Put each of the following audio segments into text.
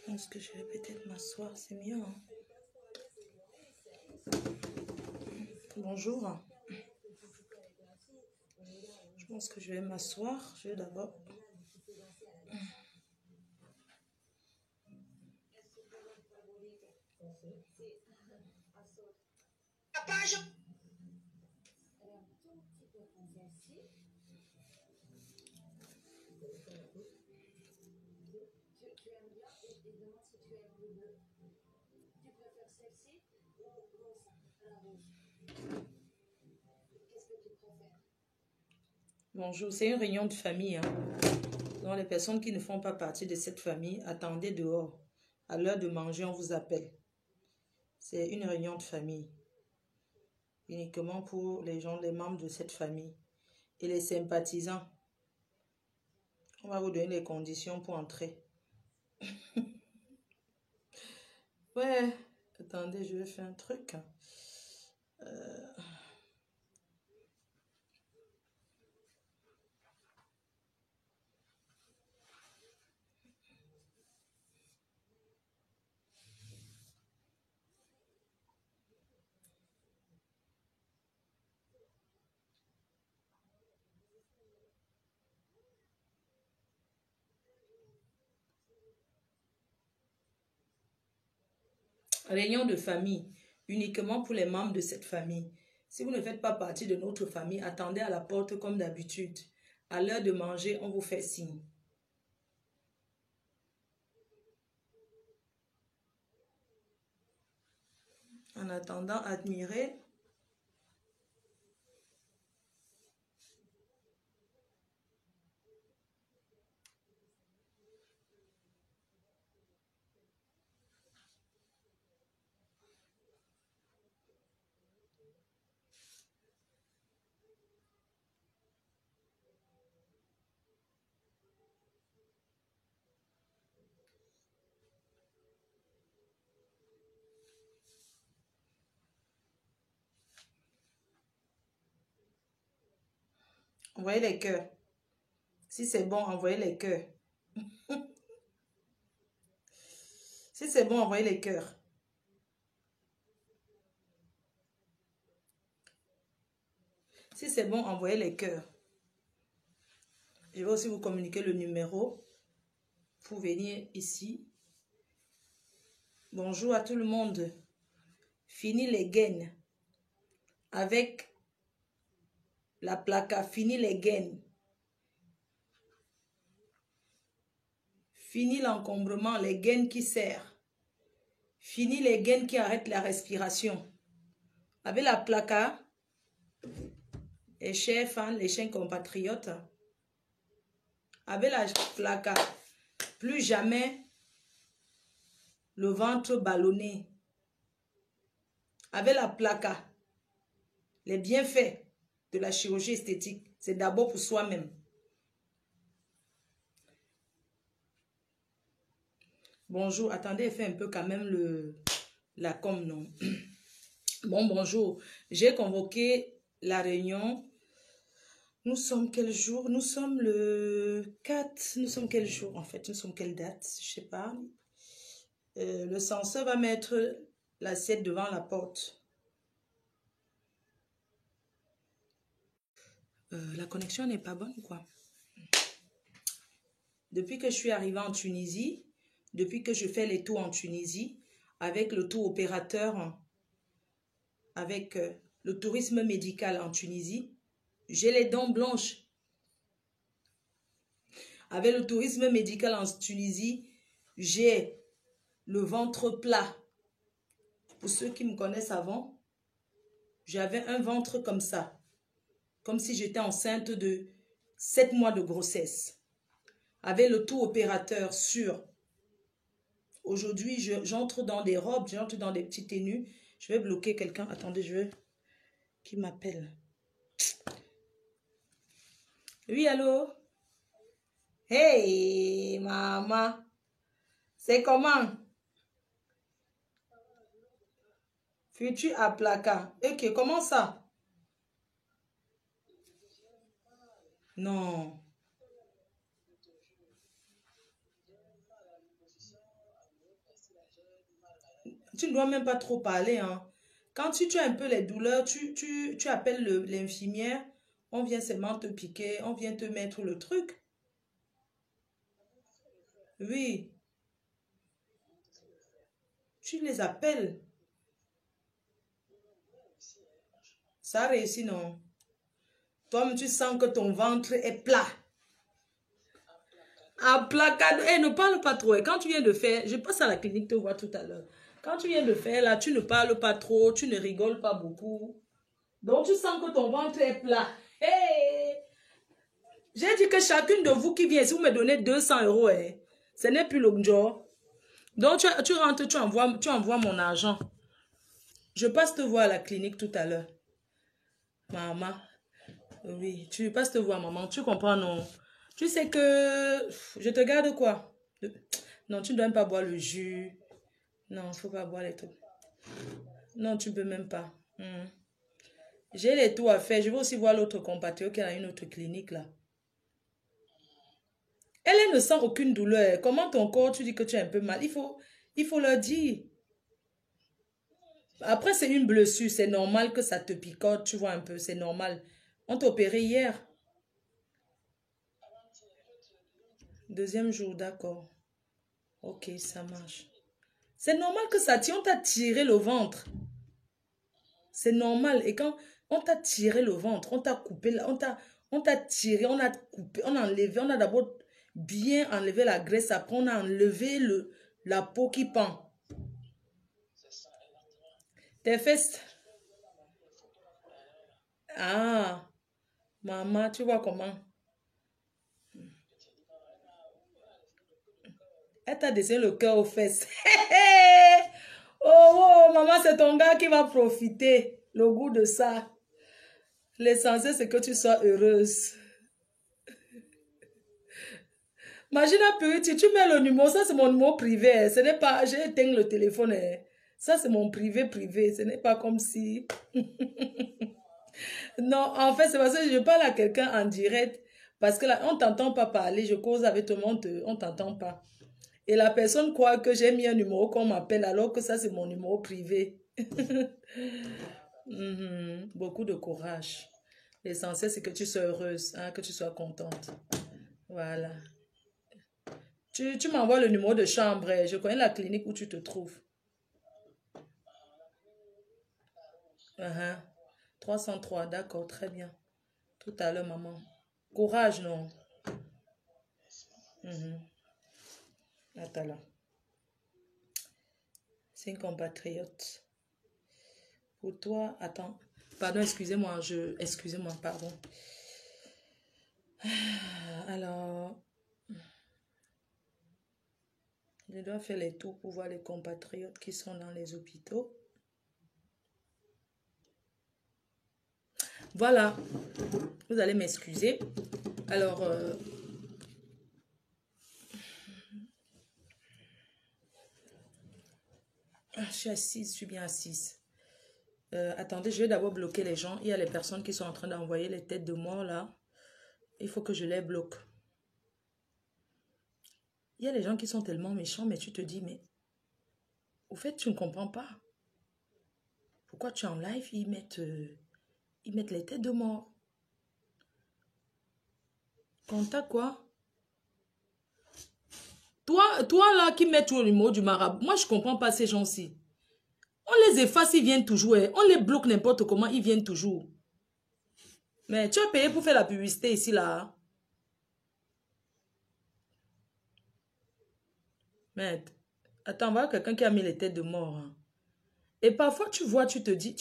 pense que je vais peut-être m'asseoir, c'est mieux. Hein? Bonjour. Je pense que je vais m'asseoir. Je vais d'abord... Bonjour, c'est une réunion de famille. Hein. Donc, les personnes qui ne font pas partie de cette famille, attendez dehors. À l'heure de manger, on vous appelle. C'est une réunion de famille. Uniquement pour les gens, les membres de cette famille. Et les sympathisants. On va vous donner les conditions pour entrer. Ouais, attendez, je vais faire un truc. Réunion de famille, uniquement pour les membres de cette famille. Si vous ne faites pas partie de notre famille, attendez à la porte comme d'habitude. À l'heure de manger, on vous fait signe. En attendant, admirez. Envoyez les cœurs. Si c'est bon, envoyez les cœurs. Si c'est bon, envoyez les cœurs. Si c'est bon, envoyez les cœurs. Je vais aussi vous communiquer le numéro pour venir ici. Bonjour à tout le monde. Fini les gaines. Avec la placa, fini les gaines. Fini l'encombrement, les gaines qui serrent. Fini les gaines qui arrêtent la respiration. Avec la placa, les chers fans, les chers compatriotes, avec la placa, plus jamais le ventre ballonné. Avec la placa, les bienfaits de la chirurgie esthétique, c'est d'abord pour soi-même. Bonjour, attendez, fais un peu quand même la com, non? Bon, bonjour. J'ai convoqué la réunion. Nous sommes quel jour? Nous sommes le 4. Nous sommes quel jour en fait? Nous sommes quelle date? Je sais pas. Le censeur va mettre l'assiette devant la porte. La connexion n'est pas bonne, quoi. Depuis que je suis arrivée en Tunisie, depuis que je fais les tours en Tunisie, avec le tour opérateur, avec le tourisme médical en Tunisie, j'ai les dents blanches. Avec le tourisme médical en Tunisie, j'ai le ventre plat. Pour ceux qui me connaissent avant, j'avais un ventre comme ça. Comme si j'étais enceinte de 7 mois de grossesse. Avec le tour opérateur sur. Aujourd'hui, j'entre dans des robes, j'entre dans des petites tenues. Je vais bloquer quelqu'un. Attendez, je vais... Qui m'appelle? Oui, allô? Hey, maman. C'est comment? Futur à placard. Ok, comment ça? Non. Tu ne dois même pas trop parler, hein. Quand tu as un peu les douleurs, tu appelles l'infirmière, on vient seulement te piquer, on vient te mettre le truc. Oui, tu les appelles. Ça réussit, non? Toi, tu sens que ton ventre est plat. À placard. Eh, ne parle pas trop. Et quand tu viens de faire, je passe à la clinique te voir tout à l'heure. Quand tu viens de faire, là, tu ne parles pas trop, tu ne rigoles pas beaucoup. Donc, tu sens que ton ventre est plat. Hey! J'ai dit que chacune de vous qui vient, si vous me donnez 200 euros, eh, ce n'est plus le jour. Donc, tu rentres, tu envoies mon argent. Je passe te voir à la clinique tout à l'heure. Maman. Oui, tu passes te voir, maman. Tu comprends, non? Tu sais que je te garde quoi? Non, tu ne dois même pas boire le jus. Non, il ne faut pas boire les trucs. Non, tu ne peux même pas. J'ai les tours à faire. Je vais aussi voir l'autre compatriote qui a une autre clinique là. Elle ne sent aucune douleur. Comment ton corps, tu dis que tu es un peu mal? Il faut leur dire. Après, c'est une blessure. C'est normal que ça te picote, tu vois un peu. C'est normal. On t'a opéré hier. Deuxième jour, d'accord. Ok, ça marche. C'est normal que ça tire. On t'a tiré le ventre. C'est normal. Et quand on t'a tiré le ventre, on t'a coupé, on t'a tiré, on a coupé, on a enlevé, on a d'abord bien enlevé la graisse, après on a enlevé la peau qui pend. Tes fesses. Ah, maman, tu vois comment? Elle t'a dessiné le cœur aux fesses. Oh, maman, c'est ton gars qui va profiter. Le goût de ça. L'essentiel, c'est que tu sois heureuse. Imagine à Purity, tu mets le numéro, ça c'est mon numéro privé. Ce n'est pas, j'ai éteint le téléphone. Ça c'est mon privé. Ce n'est pas comme si... Non, en fait, c'est parce que je parle à quelqu'un en direct. Parce que là, on ne t'entend pas parler. Je cause avec tout le monde, on ne t'entend pas. Et la personne croit que j'ai mis un numéro qu'on m'appelle alors que ça c'est mon numéro privé. Beaucoup de courage. L'essentiel c'est que tu sois heureuse, hein, que tu sois contente. Voilà. Tu m'envoies le numéro de chambre. Je connais la clinique où tu te trouves. 303, d'accord, très bien. Tout à l'heure, maman. Courage, non? Attends là. C'est une compatriote. Pour toi, attends. Pardon, excusez-moi, excusez-moi, pardon. Alors, je dois faire les tours pour voir les compatriotes qui sont dans les hôpitaux. Voilà, vous allez m'excuser. Alors, je suis assise, je suis bien assise. Attendez, je vais d'abord bloquer les gens. Il y a les personnes qui sont en train d'envoyer les têtes de mort là. Il faut que je les bloque. Il y a des gens qui sont tellement méchants, mais tu te dis, mais au fait, tu ne comprends pas. Pourquoi tu es en live, ils mettent les têtes de mort. Contact quoi? Toi là qui mets toujours le numéro du marabout, moi je comprends pas ces gens-ci. On les efface, ils viennent toujours. On les bloque n'importe comment, ils viennent toujours. Mais tu as payé pour faire la publicité ici là. Mais attends, voilà quelqu'un qui a mis les têtes de mort. Hein. Et parfois tu vois, tu te dis,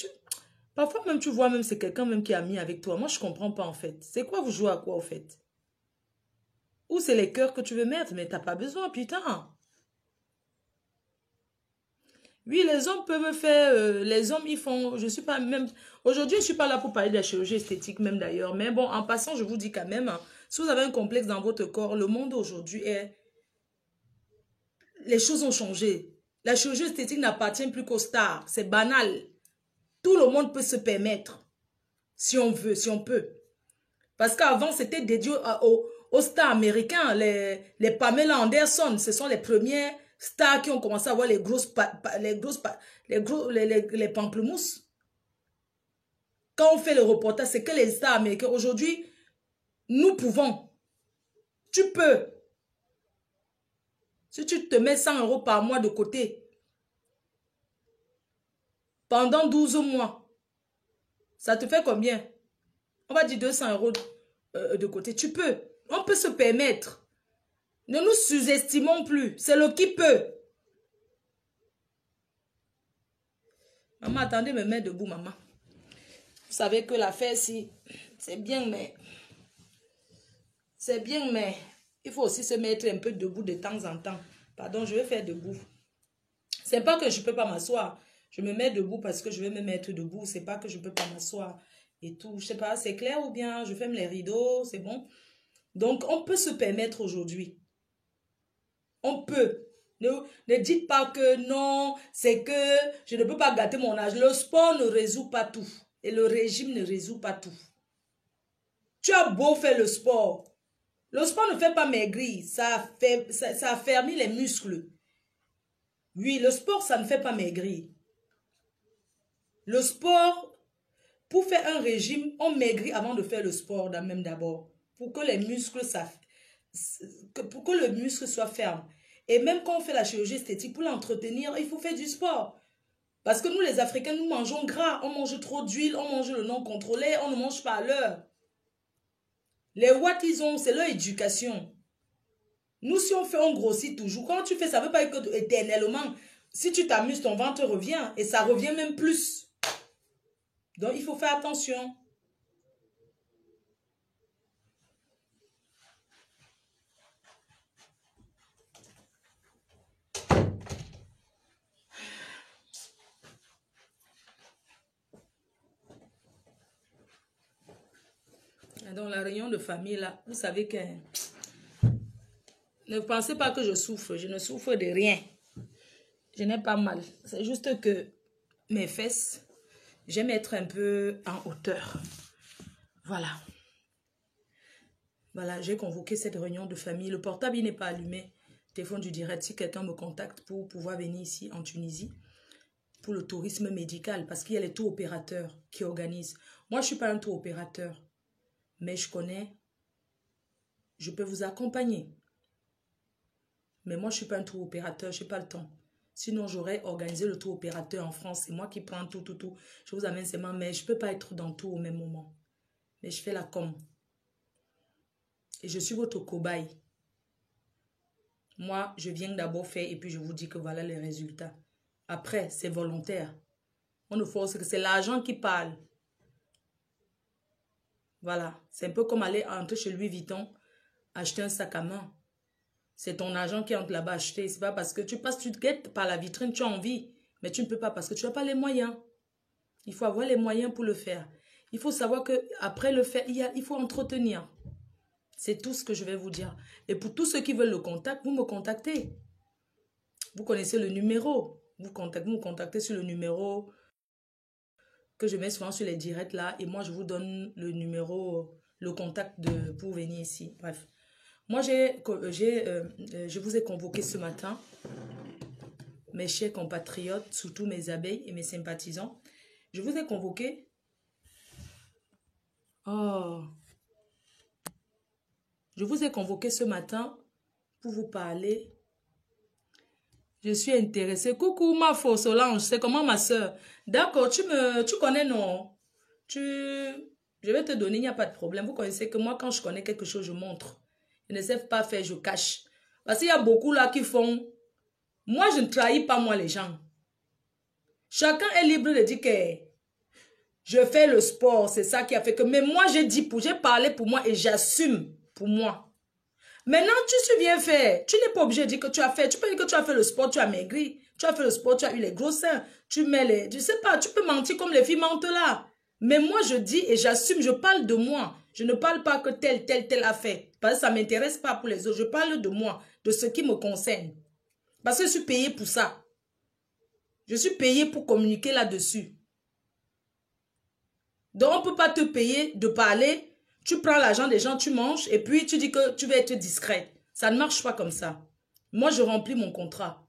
parfois même tu vois même c'est quelqu'un même qui a mis avec toi. Moi je comprends pas en fait. C'est quoi vous jouez à quoi en fait? Ou c'est les cœurs que tu veux mettre, mais t'as pas besoin, putain. Oui, les hommes peuvent faire, les hommes ils font, je suis pas même, aujourd'hui je suis pas là pour parler de la chirurgie esthétique même d'ailleurs, mais bon, en passant je vous dis quand même, hein, si vous avez un complexe dans votre corps, le monde aujourd'hui est, les choses ont changé. La chirurgie esthétique n'appartient plus qu'aux stars, c'est banal. Tout le monde peut se permettre, si on veut, si on peut. Parce qu'avant c'était dédié aux stars américains, les Pamela Anderson, ce sont les premières stars qui ont commencé à avoir les les pamplemousses. Quand on fait le reportage, c'est que les stars américains. Aujourd'hui, nous pouvons. Tu peux. Si tu te mets 100 € par mois de côté, pendant 12 mois, ça te fait combien? On va dire 200 € de côté. Tu peux. On peut se permettre. Ne nous sous-estimons plus. C'est le qui peut. Maman, attendez, me mettre debout, maman. Vous savez que l'affaire, si, c'est bien, mais... C'est bien, mais... Il faut aussi se mettre un peu debout de temps en temps. Pardon, je vais faire debout. C'est pas que je peux pas m'asseoir. Je me mets debout parce que je vais me mettre debout. C'est pas que je peux pas m'asseoir et tout. Je sais pas, c'est clair ou bien je ferme les rideaux, c'est bon. Donc, on peut se permettre aujourd'hui. On peut. Ne dites pas que non, c'est que je ne peux pas gâter mon âge. Le sport ne résout pas tout. Et le régime ne résout pas tout. Tu as beau faire le sport. Le sport ne fait pas maigrir. Ça affermit les muscles. Oui, le sport, ça ne fait pas maigrir. Le sport, pour faire un régime, on maigrit avant de faire le sport même d'abord. Pour que les muscles, pour que le muscle soit ferme. Et même quand on fait la chirurgie esthétique, pour l'entretenir, il faut faire du sport. Parce que nous, les Africains, nous mangeons gras. On mange trop d'huile, on mange le non contrôlé, on ne mange pas à l'heure. Les watts, ils ont, c'est leur éducation. Nous, si on fait, on grossit toujours. Quand tu fais, ça ne veut pas dire que éternellement, si tu t'amuses, ton ventre revient. Et ça revient même plus. Donc, il faut faire attention. Dans la réunion de famille, là, vous savez que... Ne pensez pas que je souffre. Je ne souffre de rien. Je n'ai pas mal. C'est juste que mes fesses, j'aime être un peu en hauteur. Voilà. Voilà, j'ai convoqué cette réunion de famille. Le portable, il n'est pas allumé. Téléphone du direct, si quelqu'un me contacte pour pouvoir venir ici en Tunisie, pour le tourisme médical, parce qu'il y a les tours opérateurs qui organisent. Moi, je ne suis pas un tour opérateur, mais je connais, je peux vous accompagner. Mais moi, je ne suis pas un tour opérateur, je n'ai pas le temps. Sinon, j'aurais organisé le tour opérateur en France. C'est moi qui prends tout. Je vous amène seulement, mais je ne peux pas être dans tout au même moment. Mais je fais la com. Et je suis votre cobaye. Moi, je viens d'abord faire et puis je vous dis que voilà les résultats. Après, c'est volontaire. On ne force que c'est l'argent qui parle. Voilà. C'est un peu comme aller entrer chez Louis Vuitton, acheter un sac à main. C'est ton argent qui entre là-bas acheter. C'est pas parce que tu passes, tu te guettes par la vitrine, tu as envie. Mais tu ne peux pas parce que tu n'as pas les moyens. Il faut avoir les moyens pour le faire. Il faut savoir qu'après le faire, il faut entretenir. C'est tout ce que je vais vous dire. Et pour tous ceux qui veulent le contact, vous me contactez. Vous connaissez le numéro. Vous me contactez sur le numéro que je mets souvent sur les directs là. Et moi, je vous donne le numéro, le contact pour venir ici. Bref. Moi, je vous ai convoqué ce matin, mes chers compatriotes, surtout mes abeilles et mes sympathisants. Je vous ai convoqué. Oh. Je vous ai convoqué ce matin pour vous parler. Je suis intéressée. Coucou, ma fausse Solange. C'est comment ma soeur? D'accord, tu connais, non? Je vais te donner, il n'y a pas de problème. Vous connaissez que moi, quand je connais quelque chose, je montre. Je ne sais pas faire, je cache. Parce qu'il y a beaucoup là qui font... Moi, je ne trahis pas, moi, les gens. Chacun est libre de dire que je fais le sport. C'est ça qui a fait que... Mais moi, j'ai parlé pour moi et j'assume pour moi. Maintenant, tu viens faire. Tu n'es pas obligé de dire que tu as fait. Tu peux dire que tu as fait le sport, tu as maigri. Tu as fait le sport, tu as eu les gros seins. Tu mets les... Je sais pas, tu peux mentir comme les filles mentent là. Mais moi, je dis et j'assume, je parle de moi. Je ne parle pas que tel a fait. Parce que ça ne m'intéresse pas pour les autres. Je parle de moi, de ce qui me concerne. Parce que je suis payée pour ça. Je suis payée pour communiquer là-dessus. Donc, on ne peut pas te payer de parler. Tu prends l'argent des gens, tu manges et puis tu dis que tu vas être discret. Ça ne marche pas comme ça. Moi, je remplis mon contrat.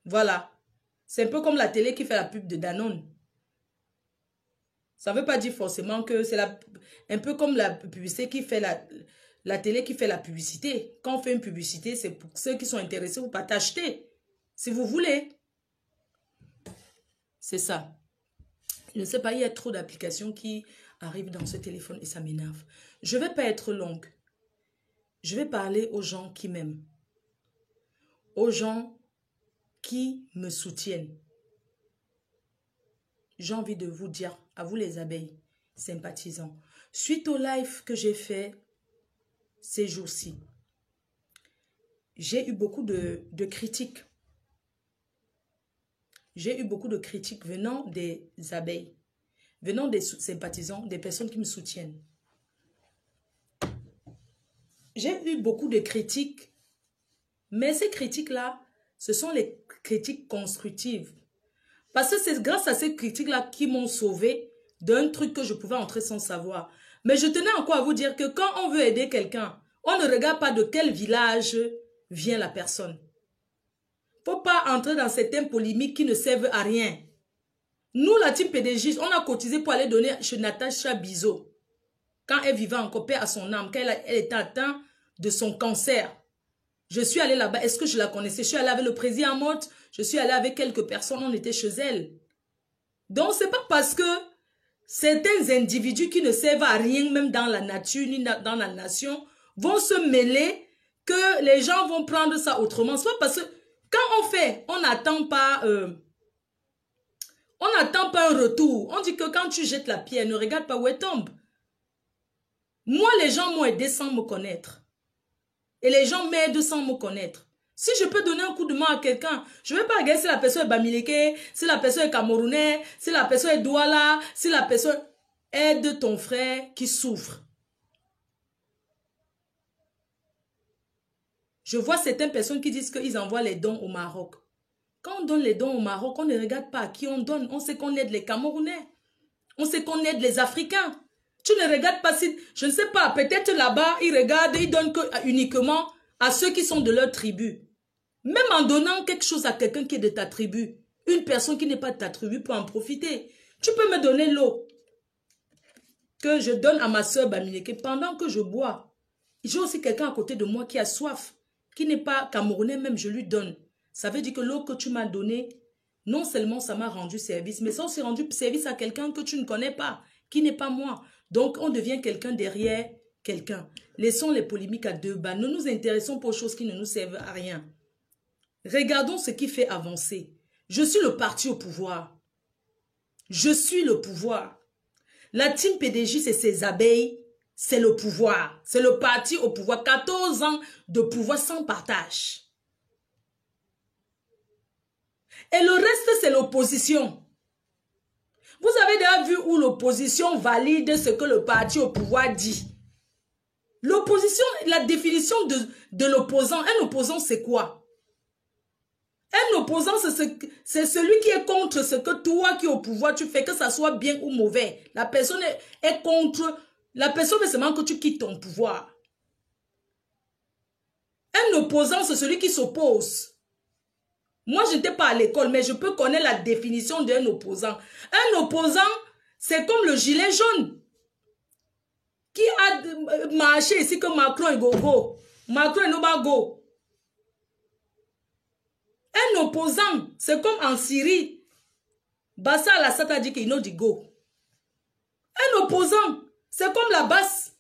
Voilà. C'est un peu comme la télé qui fait la pub de Danone. Ça ne veut pas dire forcément que c'est un peu comme la publicité qui fait la télé qui fait la publicité. Quand on fait une publicité, c'est pour ceux qui sont intéressés ou pas t'acheter. Si vous voulez. C'est ça. Je ne sais pas, il y a trop d'applications qui arrivent dans ce téléphone et ça m'énerve. Je ne vais pas être longue. Je vais parler aux gens qui m'aiment. Aux gens qui me soutiennent. J'ai envie de vous dire, à vous les abeilles, sympathisants, suite au live que j'ai fait ces jours-ci, j'ai eu beaucoup de critiques. J'ai eu beaucoup de critiques venant des abeilles, venant des sympathisants, des personnes qui me soutiennent. J'ai eu beaucoup de critiques, mais ces critiques-là, ce sont les critiques constructives. Parce que c'est grâce à ces critiques-là qui m'ont sauvé d'un truc que je pouvais entrer sans savoir. Mais je tenais encore à vous dire que quand on veut aider quelqu'un, on ne regarde pas de quel village vient la personne. Il ne faut pas entrer dans certaines polémiques qui ne servent à rien. Nous, la team PDG, on a cotisé pour aller donner chez Natacha Bizot. Quand elle vivait encore, paix à son âme, quand elle était atteinte de son cancer. Je suis allée là-bas. Est-ce que je la connaissais? Je suis allée avec le président Amotte. Je suis allée avec quelques personnes. On était chez elle. Donc, ce n'est pas parce que certains individus qui ne servent à rien, même dans la nature, ni dans la nation, vont se mêler, que les gens vont prendre ça autrement. C'est pas parce que quand on fait, on n'attend pas un retour. On dit que quand tu jettes la pierre, ne regarde pas où elle tombe. Moi, les gens m'ont aidé sans me connaître. Et les gens m'aident sans me connaître. Si je peux donner un coup de main à quelqu'un, je ne vais pas regarder si la personne est bamileke, si la personne est camerounais, si la personne est douala, si la personne aide ton frère qui souffre. Je vois certaines personnes qui disent qu'ils envoient les dons au Maroc. Quand on donne les dons au Maroc, on ne regarde pas à qui on donne. On sait qu'on aide les Camerounais. On sait qu'on aide les Africains. Tu ne regardes pas si... Je ne sais pas, peut-être là-bas, ils regardent, ils donnent uniquement à ceux qui sont de leur tribu. Même en donnant quelque chose à quelqu'un qui est de ta tribu, une personne qui n'est pas de ta tribu peut en profiter. Tu peux me donner l'eau que je donne à ma soeur Bamileke pendant que je bois. J'ai aussi quelqu'un à côté de moi qui a soif, qui n'est pas camerounais même, je lui donne. Ça veut dire que l'eau que tu m'as donnée, non seulement ça m'a rendu service, mais ça a aussi rendu service à quelqu'un que tu ne connais pas, qui n'est pas moi. Donc, on devient quelqu'un derrière quelqu'un. Laissons les polémiques à deux bas. Ne nous intéressons pas aux choses qui ne nous servent à rien. Regardons ce qui fait avancer. Je suis le parti au pouvoir. Je suis le pouvoir. La team PDG, c'est ses abeilles, c'est le pouvoir. C'est le parti au pouvoir. 14 ans de pouvoir sans partage. Et le reste, c'est l'opposition. Vous avez déjà vu où l'opposition valide ce que le parti au pouvoir dit. L'opposition, la définition de l'opposant. Un opposant, c'est quoi? Un opposant, c'est celui qui est contre ce que toi qui es au pouvoir, tu fais, que ça soit bien ou mauvais. La personne est contre. La personne veut seulement que tu quittes ton pouvoir. Un opposant, c'est celui qui s'oppose. Moi, je n'étais pas à l'école, mais je peux connaître la définition d'un opposant. Un opposant, c'est comme le gilet jaune qui a marché ici que Macron est go. Macron est no go. Un opposant, c'est comme en Syrie. Bassa al-Assad a dit qu'il n'a dit go. Un opposant, c'est comme la BAS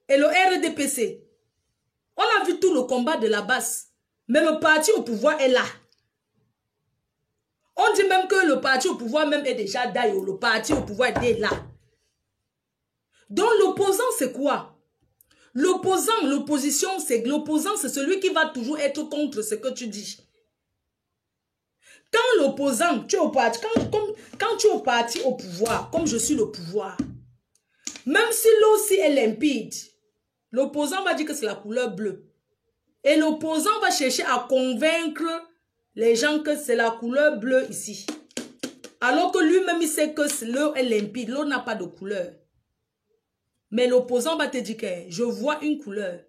et le RDPC. On a vu tout le combat de la BAS. Mais le parti au pouvoir est là. On dit même que le parti au pouvoir même est déjà d'ailleurs. Le parti au pouvoir est là. Donc l'opposant c'est quoi? L'opposant, l'opposition, c'est l'opposant, c'est celui qui va toujours être contre ce que tu dis. Quand l'opposant, tu es au parti, quand tu es au parti au pouvoir, comme je suis le pouvoir, même si l'eau si est limpide, l'opposant va dire que c'est la couleur bleue. Et l'opposant va chercher à convaincre les gens que c'est la couleur bleue ici. Alors que lui-même, il sait que l'eau est limpide. L'eau n'a pas de couleur. Mais l'opposant va te dire que je vois une couleur.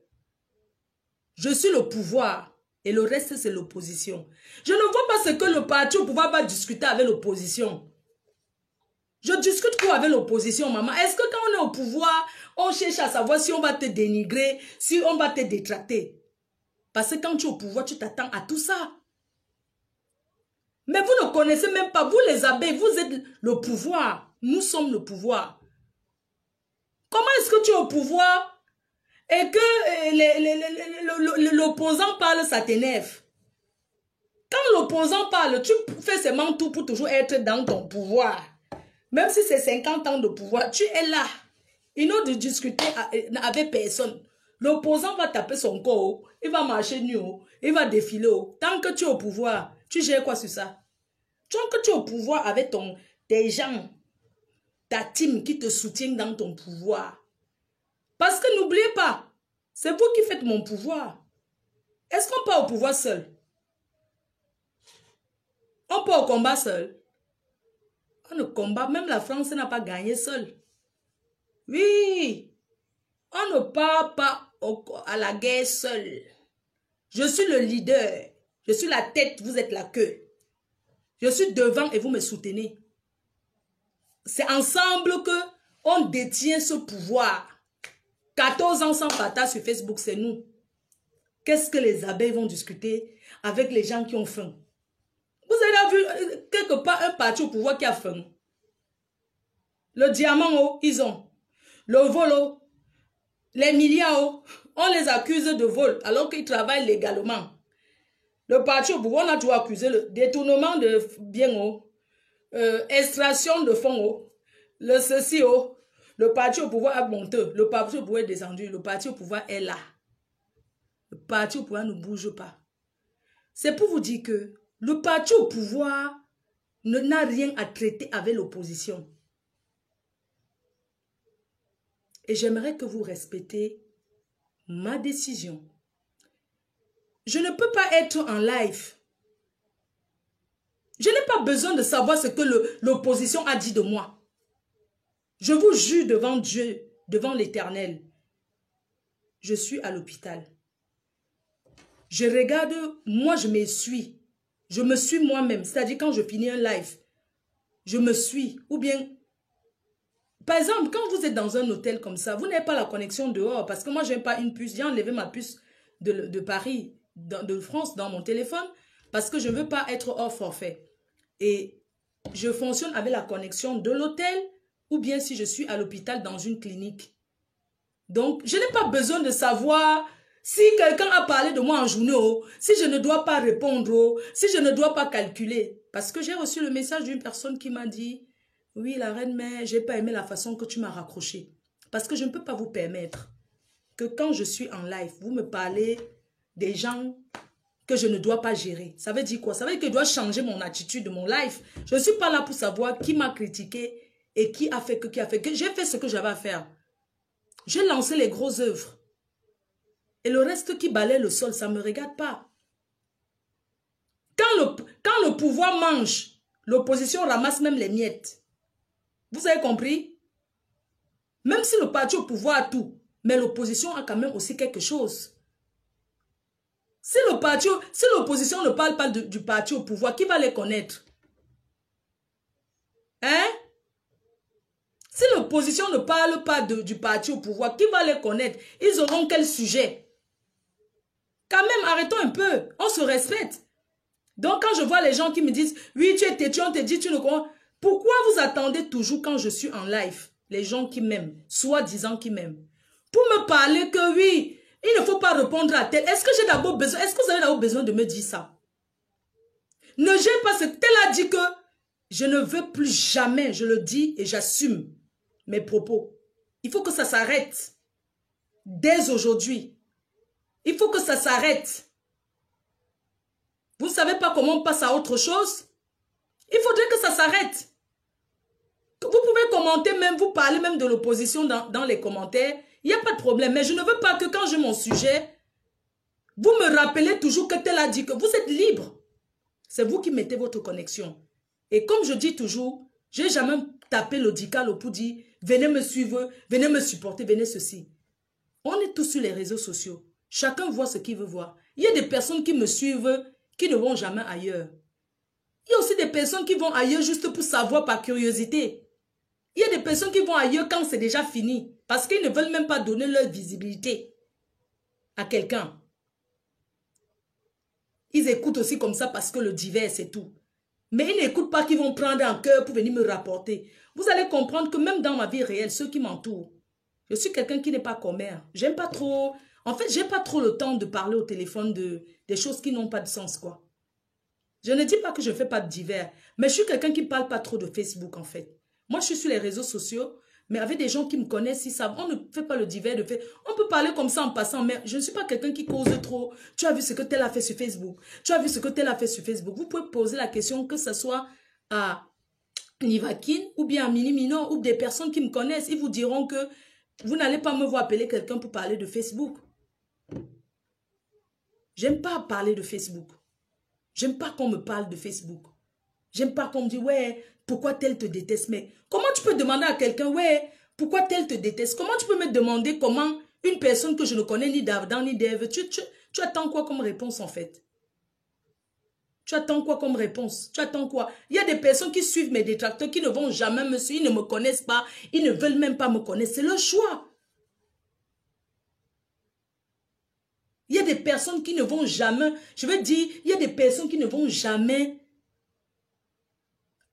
Je suis le pouvoir. Et le reste, c'est l'opposition. Je ne vois pas ce que le parti au pouvoir va discuter avec l'opposition. Je discute quoi avec l'opposition, maman? Est-ce que quand on est au pouvoir, on cherche à savoir si on va te dénigrer, si on va te détracter? Parce que quand tu es au pouvoir, tu t'attends à tout ça. Mais vous ne connaissez même pas, vous les abeilles, vous êtes le pouvoir. Nous sommes le pouvoir. Comment est-ce que tu es au pouvoir et que l'opposant parle, ça t'énerve? Quand l'opposant parle, tu fais seulement tout pour toujours être dans ton pouvoir. Même si c'est 50 ans de pouvoir, tu es là. Il n'a de discuter avec personne. L'opposant va taper son corps, il va marcher nu, il va défiler. Tant que tu es au pouvoir, tu gères quoi sur ça? Tant que tu es au pouvoir avec tes gens, ta team qui te soutient dans ton pouvoir. Parce que n'oubliez pas, c'est vous qui faites mon pouvoir. Est-ce qu'on part au pouvoir seul? On part au combat seul? On ne combat, même la France n'a pas gagné seule. Oui, on ne part pas à la guerre seul. Je suis le leader. Je suis la tête, vous êtes la queue. Je suis devant et vous me soutenez. C'est ensemble que on détient ce pouvoir. 14 ans sans partage sur Facebook, c'est nous. Qu'est-ce que les abeilles vont discuter avec les gens qui ont faim? Vous avez vu quelque part un parti au pouvoir qui a faim? Le diamant, oh, ils ont. Le vol, oh, les milliards, oh, on les accuse de vol alors qu'ils travaillent légalement. Le parti au pouvoir, on a toujours accusé le détournement de biens, oh, extraction de fonds, oh, le ceci, oh. Le parti au pouvoir a monté, le parti au pouvoir est descendu, le parti au pouvoir est là. Le parti au pouvoir ne bouge pas. C'est pour vous dire que le parti au pouvoir n'a rien à traiter avec l'opposition. Et j'aimerais que vous respectez ma décision. Je ne peux pas être en live. Je n'ai pas besoin de savoir ce que l'opposition a dit de moi. Je vous jure devant Dieu, devant l'Éternel. Je suis à l'hôpital. Je regarde, moi je me suis. Je me suis moi-même. C'est-à-dire quand je finis un live, je me suis. Ou bien, par exemple, quand vous êtes dans un hôtel comme ça, vous n'avez pas la connexion dehors. Parce que moi, je n'ai pas une puce. J'ai enlevé ma puce de Paris, de France, dans mon téléphone. Parce que je ne veux pas être hors forfait. Et je fonctionne avec la connexion de l'hôtel. Ou bien si je suis à l'hôpital dans une clinique. Donc, je n'ai pas besoin de savoir si quelqu'un a parlé de moi en journée, si je ne dois pas répondre, si je ne dois pas calculer. Parce que j'ai reçu le message d'une personne qui m'a dit, oui, la reine mère, je n'ai pas aimé la façon que tu m'as raccroché. Parce que je ne peux pas vous permettre que quand je suis en live, vous me parlez des gens que je ne dois pas gérer. Ça veut dire quoi? Ça veut dire que je dois changer mon attitude de mon live. Je ne suis pas là pour savoir qui m'a critiqué et qui a fait que, j'ai fait ce que j'avais à faire. J'ai lancé les grosses œuvres. Et le reste qui balaie le sol, ça ne me regarde pas. Quand le pouvoir mange, l'opposition ramasse même les miettes. Vous avez compris? Même si le parti au pouvoir a tout, mais l'opposition a quand même aussi quelque chose. Si l'opposition ne parle pas du parti au pouvoir, qui va les connaître? Hein? Si l'opposition ne parle pas du parti au pouvoir, qui va les connaître? Ils auront quel sujet? Quand même, arrêtons un peu. On se respecte. Donc, quand je vois les gens qui me disent, oui, tu es têtu, on te dit, tu ne comprends. Pourquoi vous attendez toujours quand je suis en live, les gens qui m'aiment, soi-disant qui m'aiment, pour me parler que oui, il ne faut pas répondre à tel. Est-ce que j'ai d'abord besoin, est-ce que vous avez d'abord besoin de me dire ça? Ne gêne pas ce que tel a dit que je ne veux plus jamais, je le dis et j'assume mes propos. Il faut que ça s'arrête. Dès aujourd'hui. Il faut que ça s'arrête. Vous ne savez pas comment on passe à autre chose? Il faudrait que ça s'arrête. Vous pouvez commenter même, vous parlez même de l'opposition dans les commentaires. Il n'y a pas de problème. Mais je ne veux pas que quand j'ai mon sujet, vous me rappelez toujours que tel a dit que vous êtes libre. C'est vous qui mettez votre connexion. Et comme je dis toujours, je n'ai jamais tapé le dical pour dire venez me suivre, venez me supporter, venez ceci. On est tous sur les réseaux sociaux. Chacun voit ce qu'il veut voir. Il y a des personnes qui me suivent, qui ne vont jamais ailleurs. Il y a aussi des personnes qui vont ailleurs juste pour savoir par curiosité. Il y a des personnes qui vont ailleurs quand c'est déjà fini. Parce qu'ils ne veulent même pas donner leur visibilité à quelqu'un. Ils écoutent aussi comme ça parce que le divers, c'est tout. Mais ils n'écoutent pas qu'ils vont prendre en cœur pour venir me rapporter. Vous allez comprendre que même dans ma vie réelle, ceux qui m'entourent, je suis quelqu'un qui n'est pas commère. J'aime pas trop... En fait, j'ai pas trop le temps de parler au téléphone des choses qui n'ont pas de sens, quoi. Je ne dis pas que je ne fais pas de divers, mais je suis quelqu'un qui ne parle pas trop de Facebook, en fait. Moi, je suis sur les réseaux sociaux, mais avec des gens qui me connaissent, ils savent, on ne fait pas le divers de fait. On peut parler comme ça en passant, mais je ne suis pas quelqu'un qui cause trop. Tu as vu ce que tel a fait sur Facebook. Tu as vu ce que tel a fait sur Facebook. Vous pouvez poser la question, que ce soit à Nivakin ou bien à Mini Mino ou des personnes qui me connaissent. Ils vous diront que vous n'allez pas me voir appeler quelqu'un pour parler de Facebook. J'aime pas parler de Facebook. J'aime pas qu'on me parle de Facebook. J'aime pas qu'on me dise, ouais, pourquoi tel te déteste? Mais comment tu peux demander à quelqu'un, ouais, pourquoi tel te déteste? Comment tu peux me demander comment une personne que je ne connais ni d'Adam ni d'Ève, tu attends quoi comme réponse en fait? Tu attends quoi comme réponse? Tu attends quoi? Il y a des personnes qui suivent mes détracteurs, qui ne vont jamais me suivre, ils ne me connaissent pas, ils ne veulent même pas me connaître. C'est leur choix. Il y a des personnes qui ne vont jamais, je veux dire, il y a des personnes qui ne vont jamais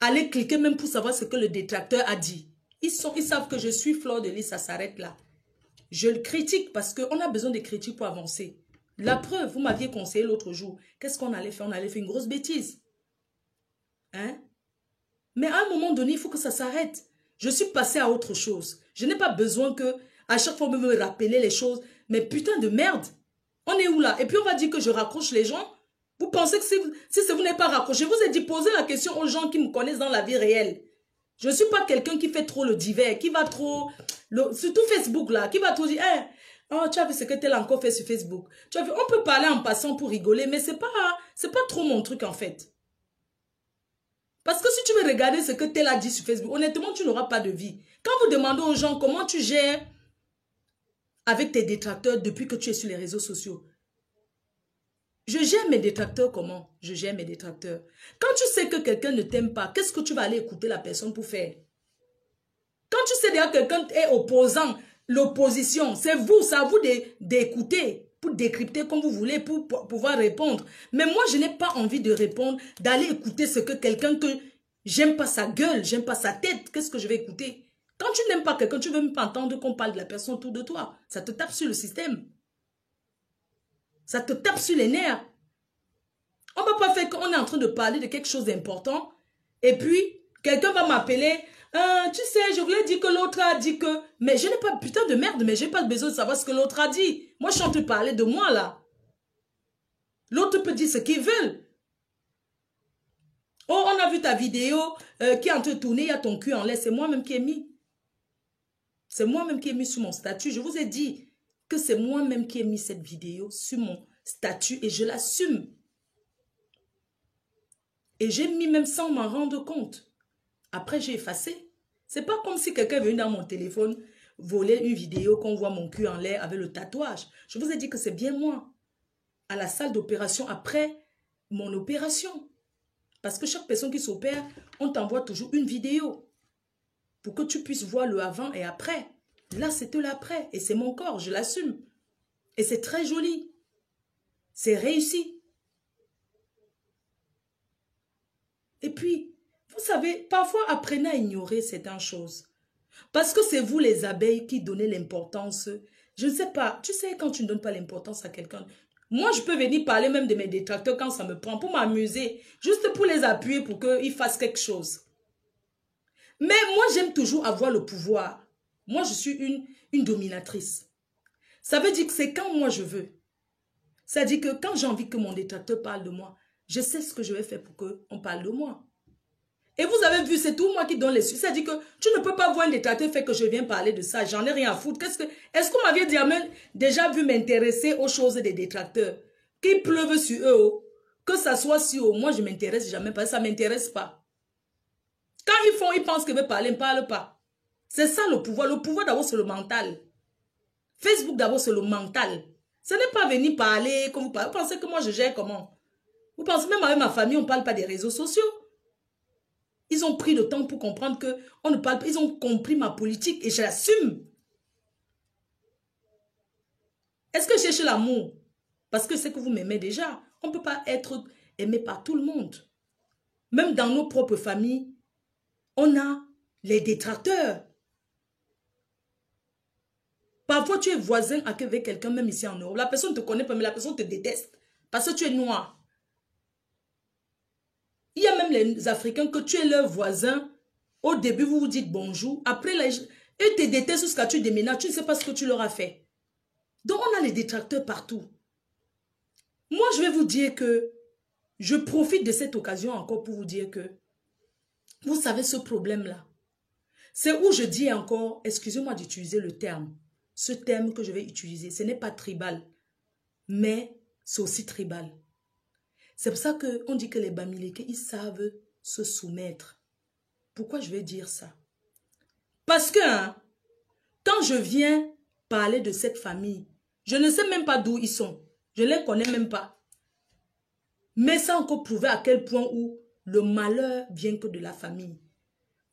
aller cliquer même pour savoir ce que le détracteur a dit. Ils savent que je suis Fleur de Lys, ça s'arrête là. Je le critique parce qu'on a besoin de critiques pour avancer. La preuve, vous m'aviez conseillé l'autre jour. Qu'est-ce qu'on allait faire? On allait faire une grosse bêtise. Hein? Mais à un moment donné, il faut que ça s'arrête. Je suis passée à autre chose. Je n'ai pas besoin que, à chaque fois, me rappeler les choses. Mais putain de merde. On est où là? Et puis on va dire que je raccroche les gens. Vous pensez que si vous n'êtes pas raccroché, je vous ai dit poser la question aux gens qui me connaissent dans la vie réelle. Je ne suis pas quelqu'un qui fait trop le divers, qui va trop... surtout Facebook là, qui va trop dire, hey, oh, tu as vu ce que tel a encore fait sur Facebook. Tu as vu, on peut parler en passant pour rigoler, mais c'est pas trop mon truc en fait. Parce que si tu veux regarder ce que tel a dit sur Facebook, honnêtement, tu n'auras pas de vie. Quand vous demandez aux gens comment tu gères avec tes détracteurs depuis que tu es sur les réseaux sociaux, je gère mes détracteurs comment? Je gère mes détracteurs. Quand tu sais que quelqu'un ne t'aime pas, qu'est-ce que tu vas aller écouter la personne pour faire? Quand tu sais déjà que quelqu'un est opposant, l'opposition, c'est vous, c'est à vous d'écouter, pour décrypter comme vous voulez, pour pouvoir répondre. Mais moi, je n'ai pas envie de répondre, d'aller écouter ce que quelqu'un que j'aime pas sa gueule, j'aime pas sa tête, qu'est-ce que je vais écouter? Quand tu n'aimes pas quelqu'un, tu ne veux même pas entendre qu'on parle de la personne autour de toi. Ça te tape sur le système. Ça te tape sur les nerfs. On ne va pas faire qu'on est en train de parler de quelque chose d'important. Et puis, quelqu'un va m'appeler. Tu sais, je voulais dire que l'autre a dit que... Mais je n'ai pas putain de merde, mais je n'ai pas besoin de savoir ce que l'autre a dit. Moi, je suis en train de parler de moi, là. L'autre peut dire ce qu'il veut. Oh, on a vu ta vidéo qui est en train de tourner, il y a ton cul en l'air. C'est moi-même qui ai mis. C'est moi-même qui ai mis sur mon statut. Je vous ai dit que c'est moi-même qui ai mis cette vidéo sur mon statut et je l'assume. Et j'ai mis même sans m'en rendre compte. Après, j'ai effacé. C'est pas comme si quelqu'un est venu dans mon téléphone voler une vidéo qu'on voit mon cul en l'air avec le tatouage. Je vous ai dit que c'est bien moi. À la salle d'opération après mon opération. Parce que chaque personne qui s'opère, on t'envoie toujours une vidéo. Pour que tu puisses voir le avant et après. Là, c'était l'après. Et c'est mon corps, je l'assume. Et c'est très joli. C'est réussi. Et puis, vous savez, parfois apprenez à ignorer certaines choses. Parce que c'est vous les abeilles qui donnez l'importance. Je ne sais pas, tu sais quand tu ne donnes pas l'importance à quelqu'un. Moi, je peux venir parler même de mes détracteurs quand ça me prend pour m'amuser. Juste pour les appuyer pour qu'ils fassent quelque chose. Mais moi, j'aime toujours avoir le pouvoir. Moi, je suis une dominatrice. Ça veut dire que c'est quand moi je veux. Ça veut dire que quand j'ai envie que mon détracteur parle de moi, je sais ce que je vais faire pour qu'on parle de moi. Et vous avez vu, c'est tout moi qui donne les suites. Ça dit que tu ne peux pas voir un détracteur fait que je viens parler de ça. J'en ai rien à foutre. Est-ce qu'on m'avait déjà vu m'intéresser aux choses des détracteurs? Qu'il pleuve sur eux, que ça soit sur eux. Moi, je ne m'intéresse jamais parce que ça ne m'intéresse pas. Quand ils pensent qu'ils veulent parler, ils ne parlent pas. C'est ça le pouvoir. Le pouvoir d'abord, c'est le mental. Facebook d'abord, c'est le mental. Ce n'est pas venir parler comme vous parlez. Vous pensez que moi, je gère comment? Vous pensez même avec ma famille, on ne parle pas des réseaux sociaux. Ils ont pris le temps pour comprendre que on ne parle pas. Ils ont compris ma politique et je l'assume. Est-ce que je cherche l'amour? Parce que c'est que vous m'aimez déjà. On ne peut pas être aimé par tout le monde. Même dans nos propres familles, on a les détracteurs. Parfois, tu es voisin avec quelqu'un, même ici en Europe. La personne ne te connaît pas, mais la personne te déteste. Parce que tu es noir. Il y a même les Africains que tu es leur voisin. Au début, vous vous dites bonjour. Après, ils te détestent jusqu'à tu déménages. Tu ne sais pas ce que tu leur as fait. Donc, on a les détracteurs partout. Moi, je vais vous dire que je profite de cette occasion encore pour vous dire que vous savez ce problème-là. C'est où je dis encore, excusez-moi d'utiliser le terme. Ce terme que je vais utiliser, ce n'est pas tribal, mais c'est aussi tribal. C'est pour ça qu'on dit que les Bamileke, ils savent se soumettre. Pourquoi je vais dire ça? Parce que quand je viens parler de cette famille, je ne sais même pas d'où ils sont. Je ne les connais même pas. Mais ça a encore prouvé à quel point où le malheur vient que de la famille.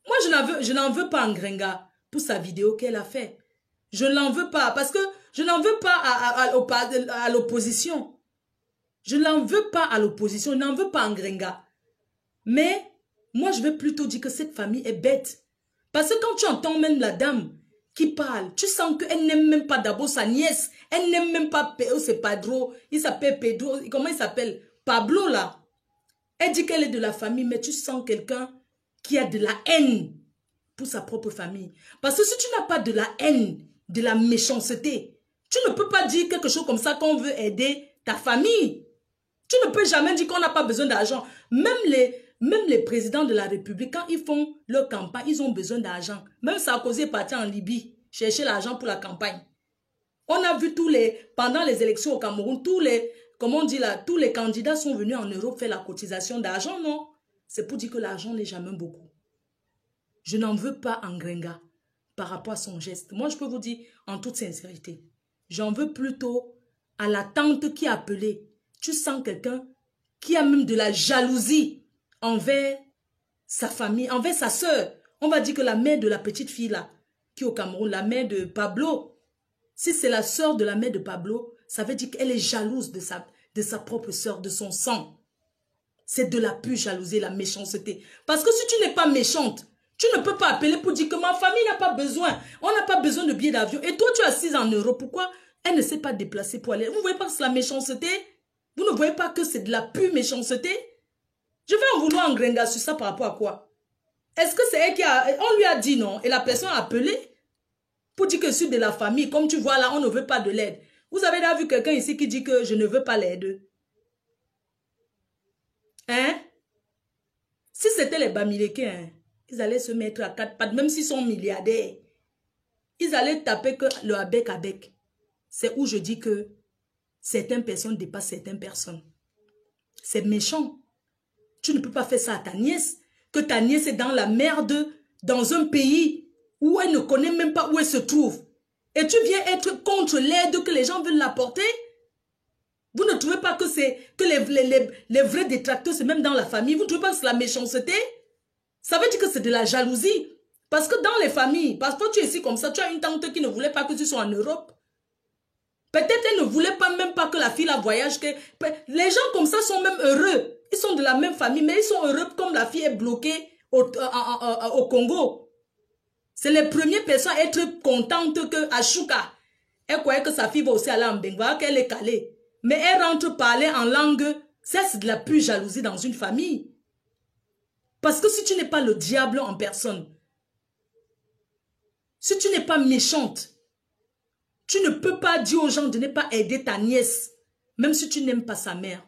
Moi, je n'en veux pas en Ngrenga pour sa vidéo qu'elle a fait. Je n'en veux pas parce que je n'en veux pas à l'opposition. Je n'en veux pas à l'opposition, je n'en veux pas en Ngrenga. Mais moi, je vais plutôt dire que cette famille est bête. Parce que quand tu entends même la dame qui parle, tu sens qu'elle n'aime même pas d'abord sa nièce. Elle n'aime même pas, c'est Pedro, il s'appelle Pedro, comment il s'appelle? Pablo là. Elle dit qu'elle est de la famille, mais tu sens quelqu'un qui a de la haine pour sa propre famille. Parce que si tu n'as pas de la haine, de la méchanceté, tu ne peux pas dire quelque chose comme ça qu'on veut aider ta famille. Tu ne peux jamais dire qu'on n'a pas besoin d'argent. Même les présidents de la République, quand ils font leur campagne, ils ont besoin d'argent. Même Sarkozy est parti en Libye chercher l'argent pour la campagne. On a vu pendant les élections au Cameroun, comment on dit là, tous les candidats sont venus en Europe faire la cotisation d'argent, non? C'est pour dire que l'argent n'est jamais beaucoup. Je n'en veux pas en Ngrenga par rapport à son geste. Moi, je peux vous dire en toute sincérité, j'en veux plutôt à la tante qui a appelé. Tu sens quelqu'un qui a même de la jalousie envers sa famille, envers sa sœur. On va dire que la mère de la petite fille là, qui est au Cameroun, la mère de Pablo, si c'est la sœur de la mère de Pablo, ça veut dire qu'elle est jalouse de sa propre sœur, de son sang. C'est de la pure jalousie, la méchanceté. Parce que si tu n'es pas méchante, tu ne peux pas appeler pour dire que ma famille n'a pas besoin. On n'a pas besoin de billets d'avion. Et toi, tu es assise en Europe. Pourquoi elle ne s'est pas déplacée pour aller? Vous ne voyez pas que c'est la méchanceté? Vous ne voyez pas que c'est de la pure méchanceté? Je vais en vouloir en Ngrenga sur ça par rapport à quoi? Est-ce que c'est elle qui a... On lui a dit non. Et la personne a appelé pour dire que je suis de la famille. Comme tu vois là, on ne veut pas de l'aide. Vous avez déjà vu quelqu'un ici qui dit que je ne veux pas l'aide? Hein? Si c'était les Bamileke, hein, ils allaient se mettre à quatre pattes, même s'ils sont milliardaires. Ils allaient taper que le bec à bec. C'est où je dis que certaines personnes dépassent certaines personnes. C'est méchant. Tu ne peux pas faire ça à ta nièce. Que ta nièce est dans la merde, dans un pays où elle ne connaît même pas où elle se trouve. Et tu viens être contre l'aide que les gens veulent l'apporter. Vous ne trouvez pas que les vrais détracteurs, c'est même dans la famille. Vous ne trouvez pas que c'est la méchanceté? Ça veut dire que c'est de la jalousie. Parce que dans les familles, parce que tu es ici comme ça, tu as une tante qui ne voulait pas que tu sois en Europe. Peut-être elle ne voulait pas même pas que la fille la voyage. Les gens comme ça sont même heureux. Ils sont de la même famille, mais ils sont heureux comme la fille est bloquée au Congo. C'est les premières personnes à être contentes que Ashuka. Elle croyait que sa fille va aussi aller en Benga, qu'elle est calée. Mais elle rentre parler en langue. Ça, c'est de la pure jalousie dans une famille. Parce que si tu n'es pas le diable en personne, si tu n'es pas méchante, tu ne peux pas dire aux gens de ne pas aider ta nièce, même si tu n'aimes pas sa mère.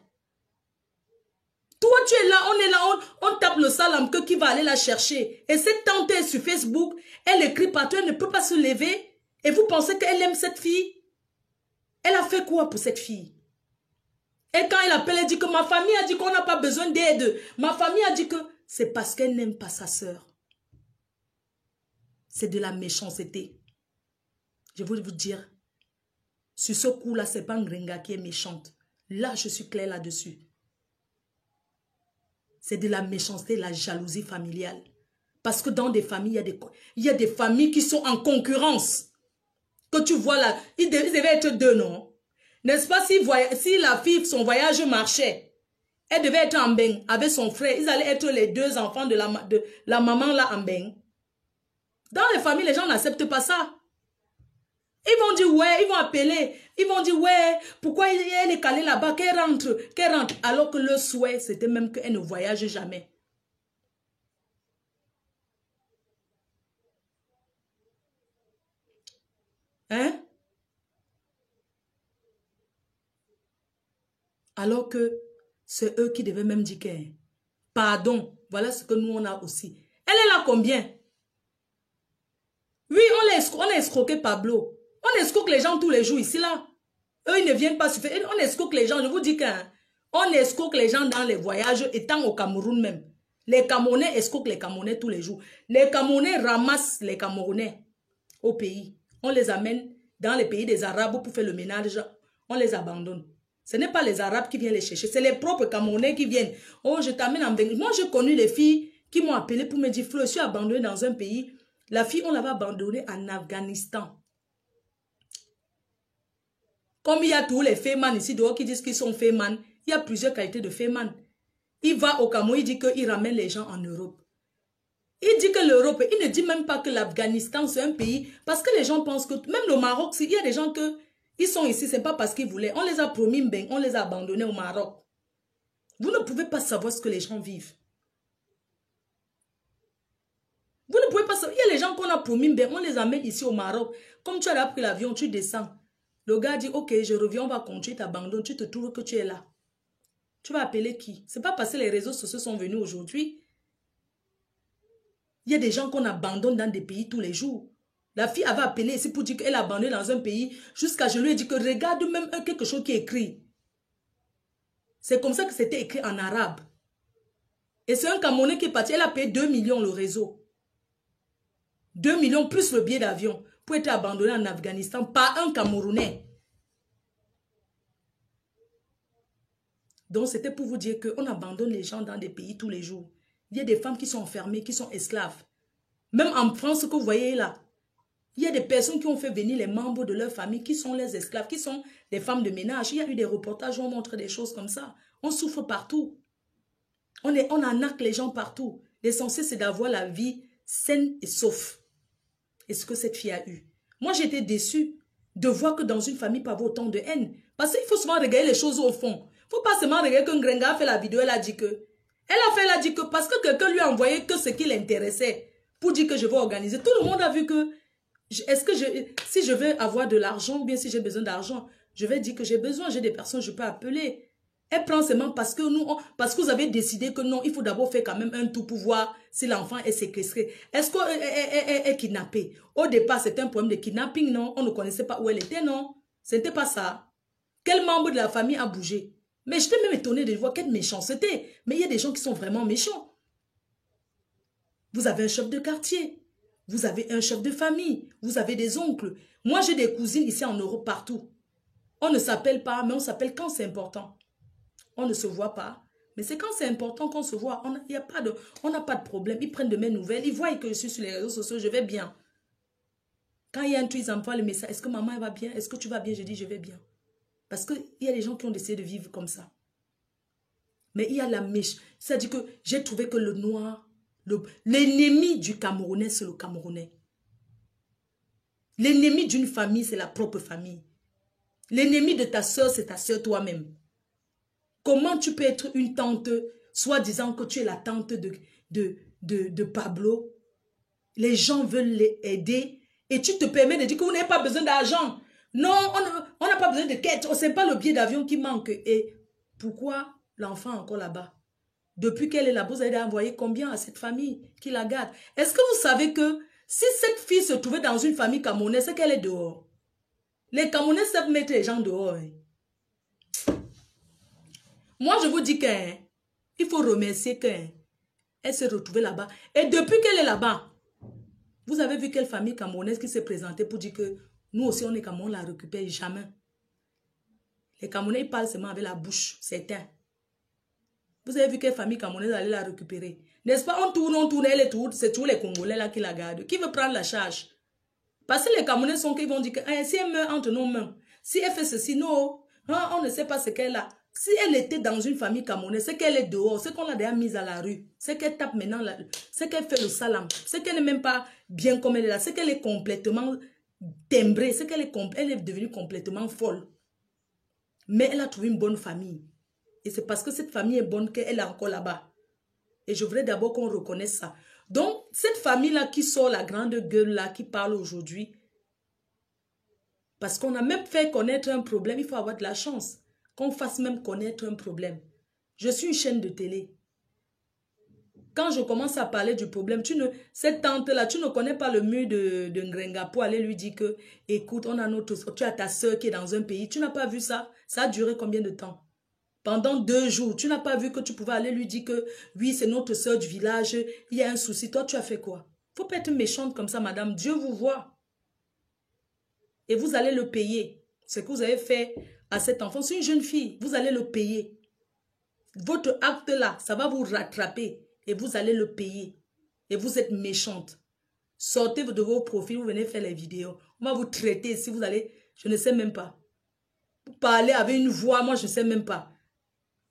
Toi, tu es là, on est là, on tape le salam que qui va aller la chercher. Et cette tante est sur Facebook, elle écrit partout, elle ne peut pas se lever. Et vous pensez qu'elle aime cette fille? Elle a fait quoi pour cette fille? Et quand elle appelle, elle dit que ma famille a dit qu'on n'a pas besoin d'aide. Ma famille a dit que c'est parce qu'elle n'aime pas sa sœur. C'est de la méchanceté. Je voulais vous dire, Sur ce coup-là, ce n'est pas Ngrenga qui est méchante. Là, je suis claire là-dessus. C'est de la méchanceté, la jalousie familiale. Parce que dans des familles, il y a des familles qui sont en concurrence. Que tu vois là, ils devaient être deux, non? N'est-ce pas, si la fille, son voyage marchait, elle devait être en bain avec son frère. Ils allaient être les deux enfants de la maman là en bain. Dans les familles, les gens n'acceptent pas ça. Ils vont dire, ouais, ils vont appeler. Ils vont dire, ouais, pourquoi elle est calée là-bas, qu'elle rentre. Alors que le souhait, c'était même qu'elle ne voyage jamais. Hein? Alors que c'est eux qui devaient même dire que, pardon, voilà ce que nous on a aussi. Elle est là combien? Oui, on a escroqué Pablo. On escroque les gens tous les jours ici là. Eux, ils ne viennent pas suffire. On escroque les gens, je vous dis qu'on escroque les gens dans les voyages, étant au Cameroun même. Les Camerounais escroquent les Camerounais tous les jours. Les Camerounais ramassent les Camerounais au pays. On les amène dans les pays des Arabes pour faire le ménage. On les abandonne. Ce n'est pas les Arabes qui viennent les chercher. C'est les propres Camerounais qui viennent. Oh, je t'amène en Benghazi. Moi, j'ai connu les filles qui m'ont appelé pour me dire, Flo, je suis abandonnée dans un pays. La fille, on l'avait abandonnée en Afghanistan. Comme il y a tous les fémans ici dehors qui disent qu'ils sont fémans, il y a plusieurs qualités de fémans. Il va au Cameroun, il dit qu'il ramène les gens en Europe. Il dit que l'Europe, il ne dit même pas que l'Afghanistan c'est un pays, parce que les gens pensent que, même le Maroc, il y a des gens ils sont ici, c'est pas parce qu'ils voulaient. On les a promis, on les a abandonnés au Maroc. Vous ne pouvez pas savoir ce que les gens vivent. Vous ne pouvez pas savoir. Il y a les gens qu'on a promis, on les amène ici au Maroc. Comme tu as pris l'avion, tu descends. Le gars dit, ok, je reviens, on va continuer, t'abandonnes, tu te trouves que tu es là. Tu vas appeler qui? C'est pas parce que les réseaux sociaux sont venus aujourd'hui. Il y a des gens qu'on abandonne dans des pays tous les jours. La fille avait appelé ici pour dire qu'elle a abandonné dans un pays, jusqu'à je lui ai dit que regarde même quelque chose qui est écrit. C'est comme ça que c'était écrit en arabe. Et c'est un Camerounais qui est parti, elle a payé 2 millions le réseau. 2 millions plus le billet d'avion pour être abandonné en Afghanistan par un Camerounais. Donc c'était pour vous dire qu'on abandonne les gens dans des pays tous les jours. Il y a des femmes qui sont enfermées, qui sont esclaves. Même en France que vous voyez là, il y a des personnes qui ont fait venir les membres de leur famille qui sont les esclaves, qui sont des femmes de ménage. Il y a eu des reportages où on montre des choses comme ça. On souffre partout. On arnaque les gens partout. L'essentiel, c'est d'avoir la vie saine et sauf. Et ce que cette fille a eu. Moi, j'étais déçue de voir que dans une famille, pas autant de haine. Parce qu'il faut souvent regarder les choses au fond. Il ne faut pas seulement regarder que Ngrenga a fait la vidéo, elle a dit que. Elle a dit que parce que quelqu'un lui a envoyé que ce qui l'intéressait pour dire que je vais organiser. Tout le monde a vu que est-ce que si je veux avoir de l'argent ou bien si j'ai besoin d'argent, je vais dire que j'ai besoin, j'ai des personnes, je peux appeler. Elle prend seulement parce que parce que vous avez décidé que non, il faut d'abord faire quand même un tout pour voir si l'enfant est séquestré. Est-ce qu'elle est kidnappée? Au départ, c'était un problème de kidnapping, non? On ne connaissait pas où elle était, non? Ce n'était pas ça. Quel membre de la famille a bougé? Mais j'étais même étonnée de voir quelle méchanceté. Mais il y a des gens qui sont vraiment méchants. Vous avez un chef de quartier. Vous avez un chef de famille. Vous avez des oncles. Moi, j'ai des cousines ici en Europe partout. On ne s'appelle pas, mais on s'appelle quand c'est important. On ne se voit pas. Mais c'est quand c'est important qu'on se voit. On n'a pas de problème. Ils prennent de mes nouvelles. Ils voient que je suis sur les réseaux sociaux. Je vais bien. Quand il y a un truc, ils envoient le message. Est-ce que maman va bien? Est-ce que tu vas bien? Je dis je vais bien. Parce qu'il y a des gens qui ont décidé de vivre comme ça. Mais il y a la mèche. C'est-à-dire que j'ai trouvé que le noir, l'ennemi du Camerounais, c'est le Camerounais. L'ennemi d'une famille, c'est la propre famille. L'ennemi de ta soeur, c'est ta soeur toi-même. Comment tu peux être une tante, soi-disant que tu es la tante de Pablo? Les gens veulent l'aider et tu te permets de dire que vous n'avez pas besoin d'argent. Non, on n'a pas besoin de quête. Ce n'est pas le billet d'avion qui manque. Et pourquoi l'enfant est encore là-bas? Depuis qu'elle est là, vous avez envoyé combien à cette famille qui la garde? Est-ce que vous savez que si cette fille se trouvait dans une famille camerounaise, c'est qu'elle est dehors? Les Camerounais savent mettre les gens dehors. Moi, je vous dis qu'il faut remercier qu'elle s'est retrouvée là-bas. Et depuis qu'elle est là-bas, vous avez vu quelle famille camerounaise qui s'est présentée pour dire que nous aussi, on est Cameroun, on la récupère jamais. Les Camerounais, ils parlent seulement avec la bouche, certains. Vous avez vu quelle famille camerounaise allait la récupérer? N'est-ce pas? On tourne, c'est tous les Congolais là qui la gardent. Qui veut prendre la charge? Parce que les Camerounais sont qu'ils vont dire que si elle meurt entre nos mains, si elle fait ceci, non, on ne sait pas ce qu'elle a. Si elle était dans une famille camerounaise, c'est qu'elle est dehors, c'est qu'on l'a déjà mise à la rue, c'est qu'elle tape maintenant, c'est qu'elle fait le salam, c'est qu'elle n'est même pas bien comme elle est là, c'est qu'elle est complètement timbrée, c'est qu'elle est devenue complètement folle. Mais elle a trouvé une bonne famille. Et c'est parce que cette famille est bonne qu'elle est encore là-bas. Et je voudrais d'abord qu'on reconnaisse ça. Donc, cette famille-là qui sort la grande gueule-là, qui parle aujourd'hui, parce qu'on a même fait connaître un problème, il faut avoir de la chance. Qu'on fasse même connaître un problème. Je suis une chaîne de télé. Quand je commence à parler du problème, cette tante-là, tu ne connais pas le mur de Ngrenga pour aller lui dire que, écoute, tu as ta soeur qui est dans un pays. Tu n'as pas vu ça? Ça a duré combien de temps? Pendant 2 jours, tu n'as pas vu que tu pouvais aller lui dire que, oui, c'est notre soeur du village, il y a un souci. Toi, tu as fait quoi? Faut pas être méchante comme ça, madame. Dieu vous voit. Et vous allez le payer. Ce que vous avez fait à cet enfant, c'est une jeune fille. Vous allez le payer. Votre acte là, ça va vous rattraper. Et vous allez le payer. Et vous êtes méchante. Sortez de vos profils, vous venez faire les vidéos. On va vous traiter si vous allez, je ne sais même pas. Vous parlez avec une voix, moi je ne sais même pas.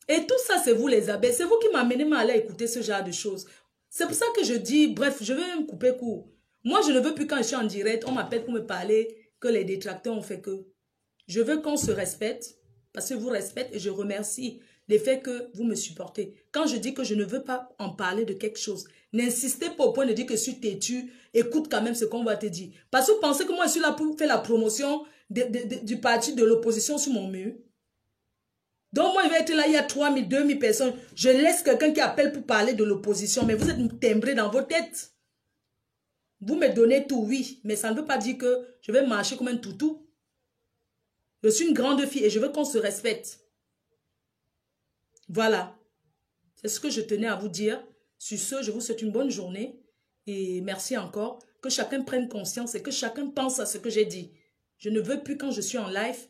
Et tout ça, c'est vous les abeilles. C'est vous qui m'amenez à aller écouter ce genre de choses. C'est pour ça que je dis, bref, je vais me couper court. Moi, je ne veux plus quand je suis en direct, on m'appelle pour me parler, que les détracteurs ont fait que. Je veux qu'on se respecte, parce que vous respectez et je remercie le fait que vous me supportez. Quand je dis que je ne veux pas en parler de quelque chose, n'insistez pas au point de dire que je suis têtu, écoute quand même ce qu'on va te dire. Parce que vous pensez que moi, je suis là pour faire la promotion du parti de l'opposition sur mon mur. Donc moi, je vais être là, il y a 3000, 2000 personnes. Je laisse quelqu'un qui appelle pour parler de l'opposition, mais vous êtes timbrés dans vos têtes. Vous me donnez tout, oui, mais ça ne veut pas dire que je vais marcher comme un toutou. Je suis une grande fille et je veux qu'on se respecte. Voilà. C'est ce que je tenais à vous dire. Sur ce, je vous souhaite une bonne journée. Et merci encore. Que chacun prenne conscience et que chacun pense à ce que j'ai dit. Je ne veux plus quand je suis en live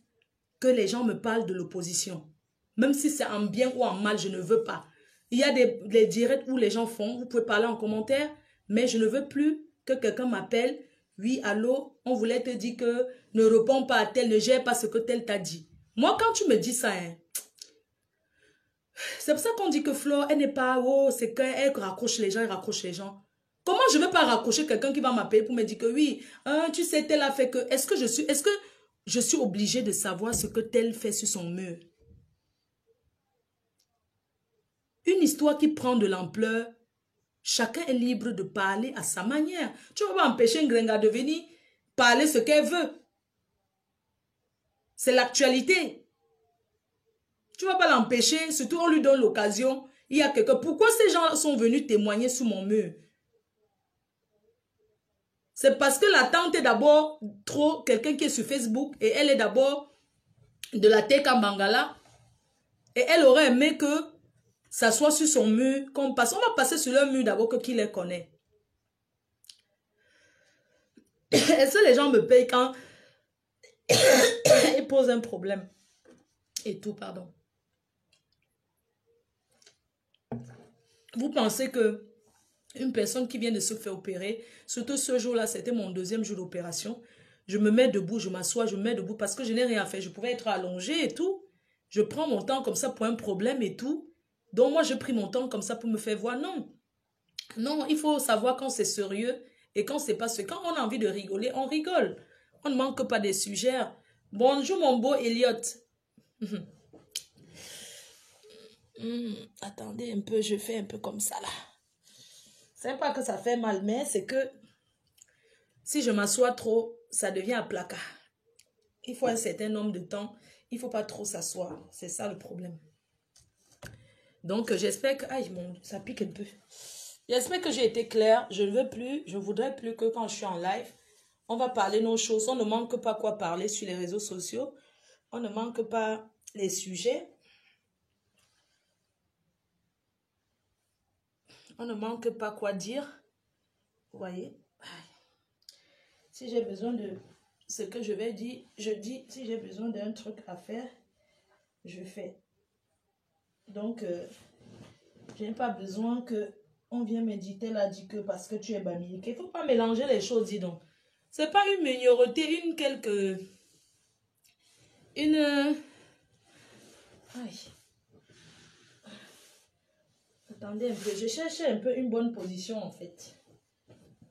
que les gens me parlent de l'opposition. Même si c'est en bien ou en mal, je ne veux pas. Il y a des directs où les gens font. Vous pouvez parler en commentaire. Mais je ne veux plus que quelqu'un m'appelle. Oui, allô, on voulait te dire que ne réponds pas à tel, ne gère pas ce que tel t'a dit. Moi, quand tu me dis ça, hein, c'est pour ça qu'on dit que Flore, elle n'est pas, oh, c'est qu'elle raccroche les gens, elle raccroche les gens. Comment je ne vais pas raccrocher quelqu'un qui va m'appeler pour me dire que oui, hein, tu sais, tel a fait que, est-ce que je suis obligée de savoir ce que tel fait sur son mur? Une histoire qui prend de l'ampleur, chacun est libre de parler à sa manière. Tu ne vas pas empêcher une Ngrenga de venir parler ce qu'elle veut. C'est l'actualité. Tu ne vas pas l'empêcher, surtout on lui donne l'occasion. Il y a quelqu'un. Pourquoi ces gens sont venus témoigner sous mon mur? C'est parce que la tante est d'abord trop quelqu'un qui est sur Facebook et elle est d'abord de la Teka Bangala. Et elle aurait aimé que ça soit sur son mur. On va passer sur leur mur d'abord que qui les connaît. Est-ce que les gens me payent quand ils posent un problème? Et tout, pardon. Vous pensez que une personne qui vient de se faire opérer, surtout ce jour-là, c'était mon 2e jour d'opération, je me mets debout, je m'assois, je me mets debout parce que je n'ai rien fait. Je pouvais être allongée et tout. Je prends mon temps comme ça pour un problème et tout. Donc moi, j'ai pris mon temps comme ça pour me faire voir. Non, non, il faut savoir quand c'est sérieux et quand c'est pas sérieux. Quand on a envie de rigoler, on rigole. On ne manque pas des sujets. Bonjour mon beau Elliot. Attendez un peu, je fais un peu comme ça là. C'est pas que ça fait mal, mais c'est que si je m'assois trop, ça devient un placard. Il faut un certain nombre de temps. Il ne faut pas trop s'asseoir. C'est ça le problème. Donc, j'espère que... Aïe, ça pique un peu. J'espère que j'ai été claire. Je ne veux plus, je ne voudrais plus que quand je suis en live, on va parler nos choses. On ne manque pas quoi parler sur les réseaux sociaux. On ne manque pas les sujets. On ne manque pas quoi dire. Vous voyez? Si j'ai besoin de ce que je vais dire, je dis. Si j'ai besoin d'un truc à faire, je fais. Donc, je n'ai pas besoin que on vienne méditer là, dit que parce que tu es bamilique. Il ne faut pas mélanger les choses, dis donc. C'est pas une minorité, aïe. Attendez un peu, je cherche un peu une bonne position en fait.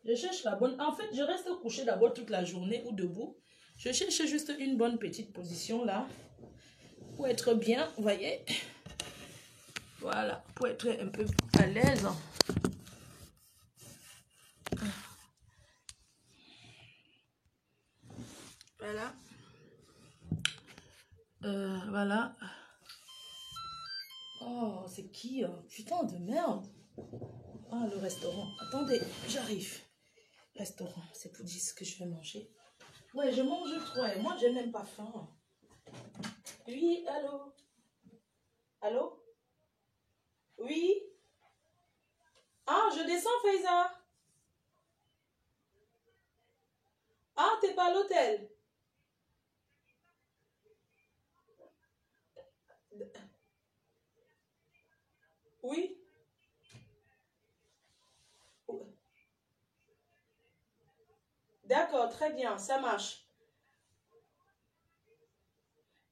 Je cherche la bonne... En fait, je reste couché d'abord toute la journée ou debout. Je cherche juste une bonne petite position là. Pour être bien, vous voyez. Voilà, pour être un peu à l'aise. Voilà. Voilà. Oh, c'est qui? Putain de merde. Ah, le restaurant. Attendez, j'arrive. Restaurant, c'est pour dire ce que je vais manger. Ouais, je mange trop et moi, je n'aime pas faim. Oui, allô? Allô? Oui? Ah, je descends, Faiza. Ah, t'es pas à l'hôtel? Oui? D'accord, très bien, ça marche.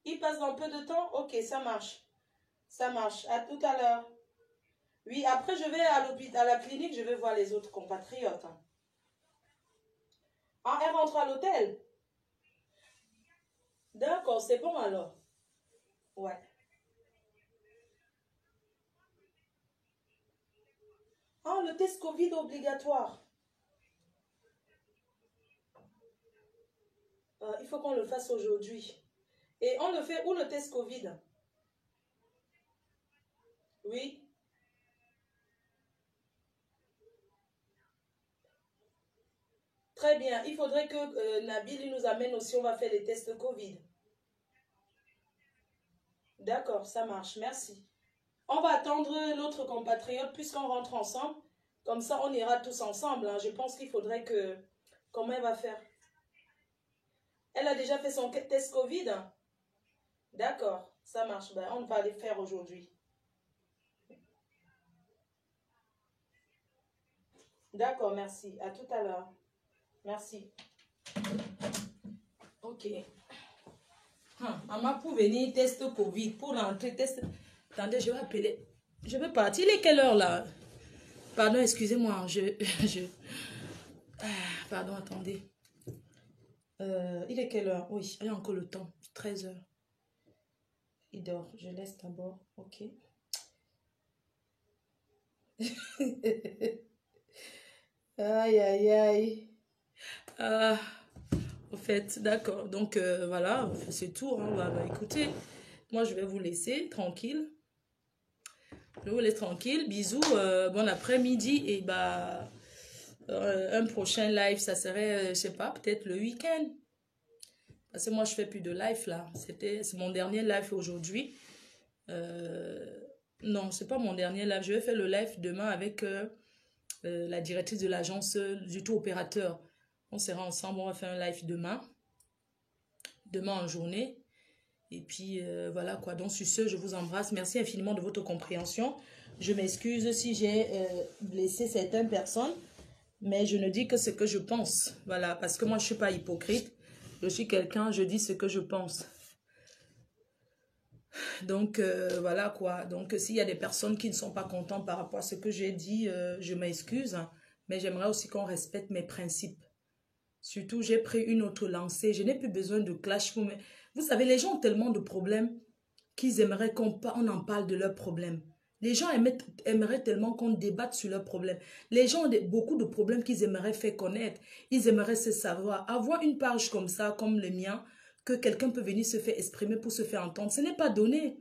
Il passe dans peu de temps? Ok, ça marche. Ça marche. À tout à l'heure. Oui, après, je vais à l'hôpital, à la clinique, je vais voir les autres compatriotes. Ah, elle rentre à l'hôtel? D'accord, c'est bon alors. Ouais. Ah, le test Covid obligatoire. Il faut qu'on le fasse aujourd'hui. Et on le fait où le test Covid? Oui. Très bien. Il faudrait que Nabil il nous amène aussi, on va faire les tests Covid. D'accord, ça marche. Merci. On va attendre l'autre compatriote puisqu'on rentre ensemble. Comme ça, on ira tous ensemble, hein. Je pense qu'il faudrait que... Comment elle va faire? Elle a déjà fait son test Covid? D'accord, ça marche. Ben, on va les faire aujourd'hui. D'accord, merci. À tout à l'heure. Merci. Ok. Maman, pour venir test Covid, pour rentrer, test... Attendez, je vais appeler. Je vais partir. Il est quelle heure là? Pardon, excusez-moi. Ah, pardon, attendez. Il est quelle heure? Oui, il y a encore le temps. 13 heures. Il dort. Je laisse d'abord. Ok. Aïe, aïe, aïe. Au fait, d'accord. Donc, voilà, c'est tout. Hein. Bah, écoutez, moi, je vais vous laisser tranquille. Je vous laisse tranquille. Bisous. Bon après-midi. Et bah, un prochain live, ça serait, je sais pas, peut-être le week-end. Parce que moi, je fais plus de live là. C'est mon dernier live aujourd'hui. Non, c'est pas mon dernier live. Je vais faire le live demain avec la directrice de l'agence du tour opérateur. On sera ensemble, on va faire un live demain. Demain en journée. Et puis voilà quoi. Donc sur ce, je vous embrasse. Merci infiniment de votre compréhension. Je m'excuse si j'ai blessé certaines personnes. Mais je ne dis que ce que je pense. Voilà. Parce que moi, je ne suis pas hypocrite. Je suis quelqu'un, je dis ce que je pense. Donc, voilà quoi. Donc, s'il y a des personnes qui ne sont pas contentes par rapport à ce que j'ai dit, je m'excuse. Mais j'aimerais aussi qu'on respecte mes principes. Surtout, j'ai pris une autre lancée. Je n'ai plus besoin de clash. Vous savez, les gens ont tellement de problèmes qu'ils aimeraient qu'on en parle de leurs problèmes. Les gens aimeraient tellement qu'on débatte sur leurs problèmes. Les gens ont beaucoup de problèmes qu'ils aimeraient faire connaître. Ils aimeraient se savoir. Avoir une page comme ça, comme le mien, que quelqu'un peut venir se faire exprimer pour se faire entendre, ce n'est pas donné.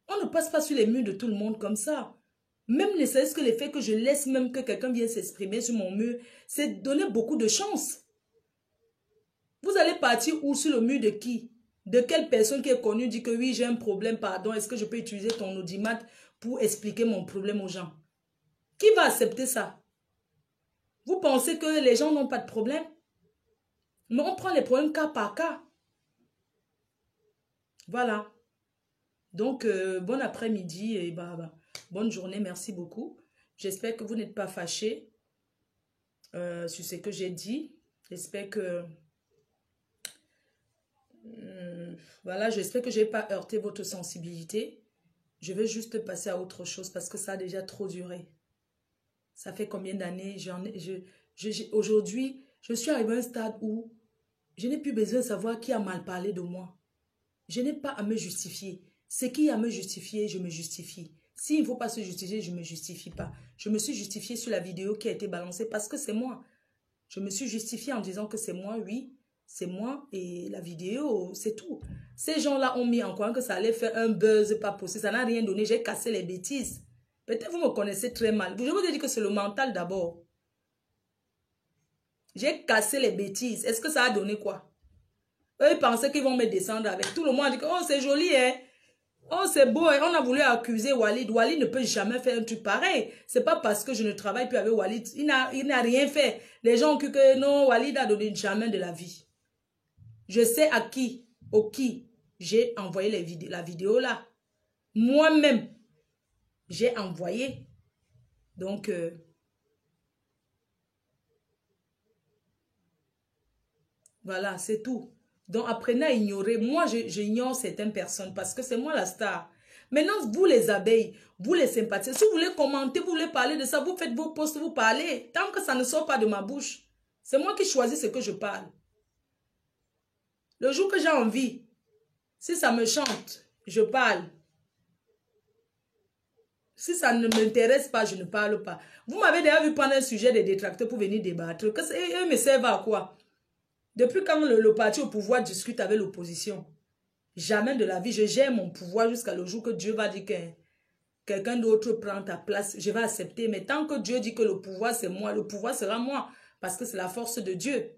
On ne passe pas sur les murs de tout le monde comme ça. Même ne serait-ce que le fait que je laisse même que quelqu'un vienne s'exprimer sur mon mur, c'est donner beaucoup de chance. Vous allez partir où sur le mur de qui? De quelle personne qui est connue dit que oui, j'ai un problème, pardon, est-ce que je peux utiliser ton audimat pour expliquer mon problème aux gens? Qui va accepter ça? Vous pensez que les gens n'ont pas de problème? Mais on prend les problèmes cas par cas. Voilà. Donc, bon après-midi et bonne journée. Merci beaucoup. J'espère que vous n'êtes pas fâchés sur ce que j'ai dit. J'espère que... voilà, j'espère que je n'ai pas heurté votre sensibilité. Je vais juste passer à autre chose parce que ça a déjà trop duré. Ça fait combien d'années? Aujourd'hui, je suis arrivé à un stade où je n'ai plus besoin de savoir qui a mal parlé de moi. Je n'ai pas à me justifier. Ce qui a à me justifier, je me justifie. S'il ne faut pas se justifier, je ne me justifie pas. Je me suis justifiée sur la vidéo qui a été balancée parce que c'est moi. Je me suis justifiée en disant que c'est moi, oui, c'est moi et la vidéo, c'est tout. Ces gens-là ont mis en croyant que ça allait faire un buzz pas possible. Ça n'a rien donné, j'ai cassé les bêtises. Peut-être vous me connaissez très mal. Je vous ai dit que c'est le mental d'abord. J'ai cassé les bêtises. Est-ce que ça a donné quoi? Eux, ils pensaient qu'ils vont me descendre avec. Tout le monde dit que, oh, c'est joli, hein. Oh, c'est beau, hein. On a voulu accuser Walid. Walid ne peut jamais faire un truc pareil. C'est pas parce que je ne travaille plus avec Walid. Il n'a rien fait. Les gens ont cru que non, Walid a donné jamais de la vie. Je sais à qui, j'ai envoyé la vidéo là. Moi-même, j'ai envoyé. Donc, voilà, c'est tout. Donc, apprenez à ignorer. Moi, j'ignore certaines personnes parce que c'est moi la star. Maintenant, vous les abeilles, vous les sympathisants, si vous voulez commenter, vous voulez parler de ça, vous faites vos posts, vous parlez. Tant que ça ne sort pas de ma bouche, c'est moi qui choisis ce que je parle. Le jour que j'ai envie, si ça me chante, je parle. Si ça ne m'intéresse pas, je ne parle pas. Vous m'avez déjà vu prendre un sujet des détracteurs pour venir débattre. Eux me servent à quoi? Depuis quand le parti au pouvoir discute avec l'opposition? Jamais de la vie, je gère mon pouvoir jusqu'à le jour que Dieu va dire que quelqu'un d'autre prend ta place. Je vais accepter. Mais tant que Dieu dit que le pouvoir c'est moi, le pouvoir sera moi. Parce que c'est la force de Dieu.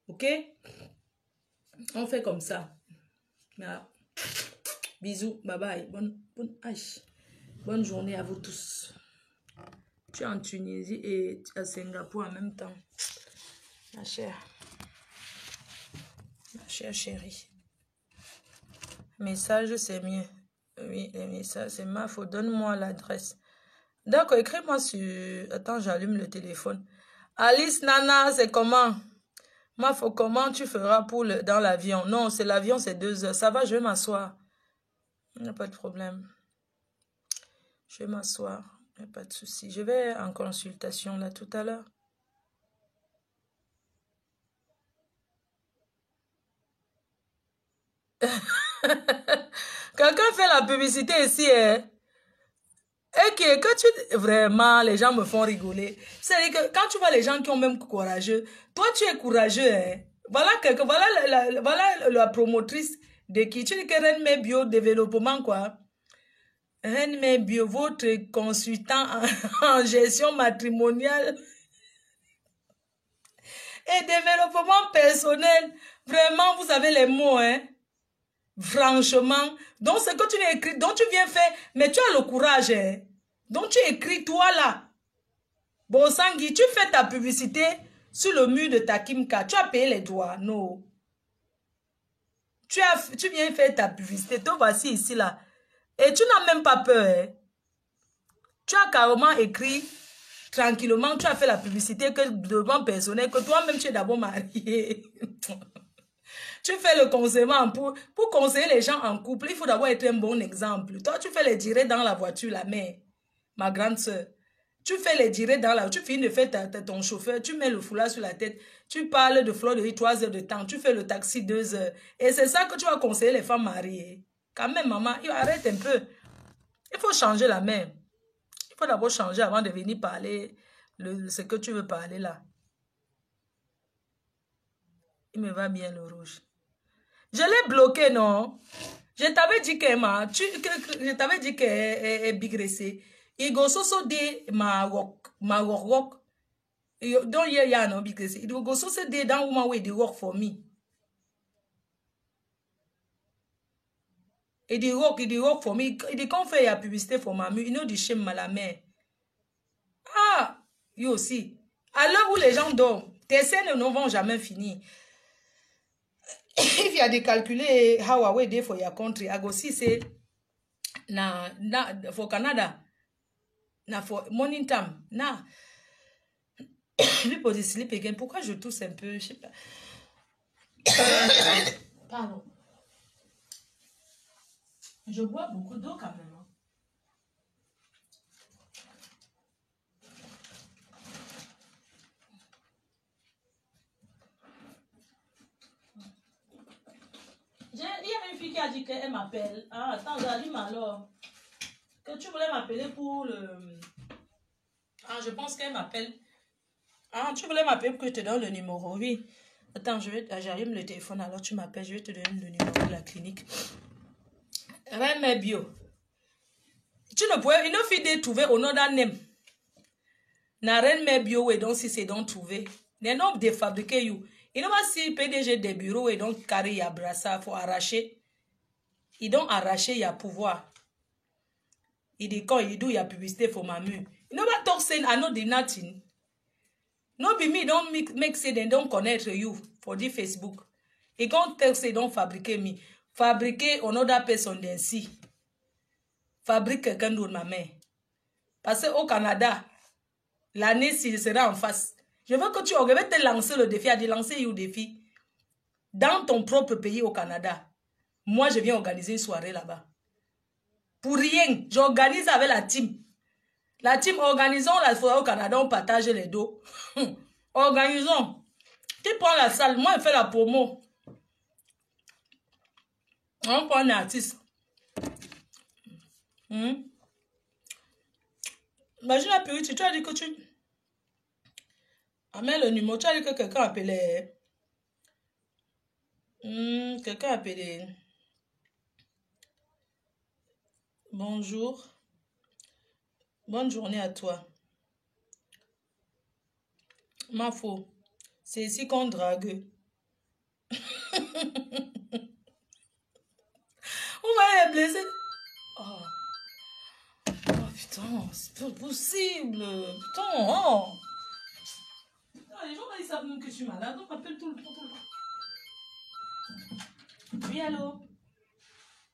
Ok? On fait comme ça. Voilà. Bisous. Bye bye. Bonne journée à vous tous. Tu es en Tunisie et à Singapour en même temps. Ma chère chérie. Message, c'est mieux. Oui, les messages, c'est ma faute. Donne-moi l'adresse. D'accord, écris-moi sur... Attends, j'allume le téléphone. Alice, Nana, c'est comment? Ma faute, comment tu feras pour dans l'avion? Non, c'est l'avion, c'est 2 heures. Ça va, je vais m'asseoir. Il n'y a pas de problème. Je vais m'asseoir. Il n'y a pas de souci. Je vais en consultation là tout à l'heure. Quelqu'un fait la publicité ici, hein? Et que tu... Vraiment, les gens me font rigoler. C'est-à-dire que quand tu vois les gens qui ont même courageux, toi, tu es courageux, hein? Voilà, voilà la promotrice de qui? Tu dis que Renme Bio Développement, quoi. Renme Bio, votre consultant en gestion matrimoniale et développement personnel. Vraiment, vous avez les mots, hein? Franchement. Donc, ce que tu écris, donc tu viens faire, mais tu as le courage, hein? Donc, tu écris, toi, là. Bon, Sangui, tu fais ta publicité sur le mur de ta Kimka. Tu as payé les droits, non. Tu viens faire ta publicité. Te voici ici, là. Et tu n'as même pas peur, hein? Tu as carrément écrit tranquillement, tu as fait la publicité que devant personnel, que toi-même, tu es d'abord marié. Tu fais le conseillement pour conseiller les gens en couple. Il faut d'abord être un bon exemple. Toi, tu fais les directs dans la voiture, la mère, ma grande soeur. Tu fais les directs dans la voiture. Tu finis de faire ton chauffeur. Tu mets le foulard sur la tête. Tu parles de fleur de vie 3 heures de temps. Tu fais le taxi 2 heures. Et c'est ça que tu vas conseiller les femmes mariées. Quand même, maman, arrête un peu. Il faut changer la main. Il faut d'abord changer avant de venir parler ce que tu veux parler là. Il me va bien le rouge. Je l'ai bloqué, non? Je t'avais dit je t'avais dit qu'elle est bigressée. Il go so de ma work. Don't hear ya no bigressée. Il go so de that woman wey dey work for me. Il dey work for me. Il dey come faire la publicité for ma mère. You know the shame la mère. Ah, you aussi. À l'heure où les gens dorment, tes scènes ne vont jamais finir. if you are calculate how away there for your country, I go see say na for Canada, na for morning time, na people sleep again. Pourquoi je tousse un peu, je sais pas. Pardon. Je bois beaucoup d'eau quand même. Il y a une fille qui a dit qu'elle m'appelle. Ah, attends, j'allume alors. Que tu voulais m'appeler pour le... Ah, je pense qu'elle m'appelle. Ah, tu voulais m'appeler pour que je te donne le numéro, oui. Attends, j'allume le téléphone, alors tu m'appelles, je vais te donner le numéro de la clinique. Reine bio. Tu ne pouvais, une fille de trouver au nom d'un nem. Na reine bio, et donc si c'est donc trouver. Les noms de fabriquer you. Il n'y a pas si PDG des bureaux et donc carré y a brassard, il faut arracher. Ils donc arracher, il y a pouvoir. Il dit quand il dit il y a publicité for my mu. You know what talk saying I know the nothing. No be me don't make say they don't connect you for the Facebook. He can't tell say don't fabriquer me. Fabriquer another person than see. Fabrique quelqu'un d'autre ma main. Parce qu'au Canada, l'année s'il sera en face. Je veux que tu organises te lancer le défi, à te lancer le défi. Dans ton propre pays au Canada. Moi je viens organiser une soirée là-bas. Pour rien, j'organise avec la team. La team, organisons la soirée au Canada, on partage les dos. Organisons. Tu prends la salle, moi je fais la promo. On prend un artiste. Imagine la purité, tu as dit que tu... Amène le numéro, tu as dit que quelqu'un appelait... quelqu'un appelait... Bonjour. Bonne journée à toi. Ma faux. C'est ici qu'on drague. On va les blesser. Oh. Oh putain, c'est pas possible. Putain, oh. Putain, les gens ils savent même que je suis malade. On m'appelle tout le temps. Oui, allô.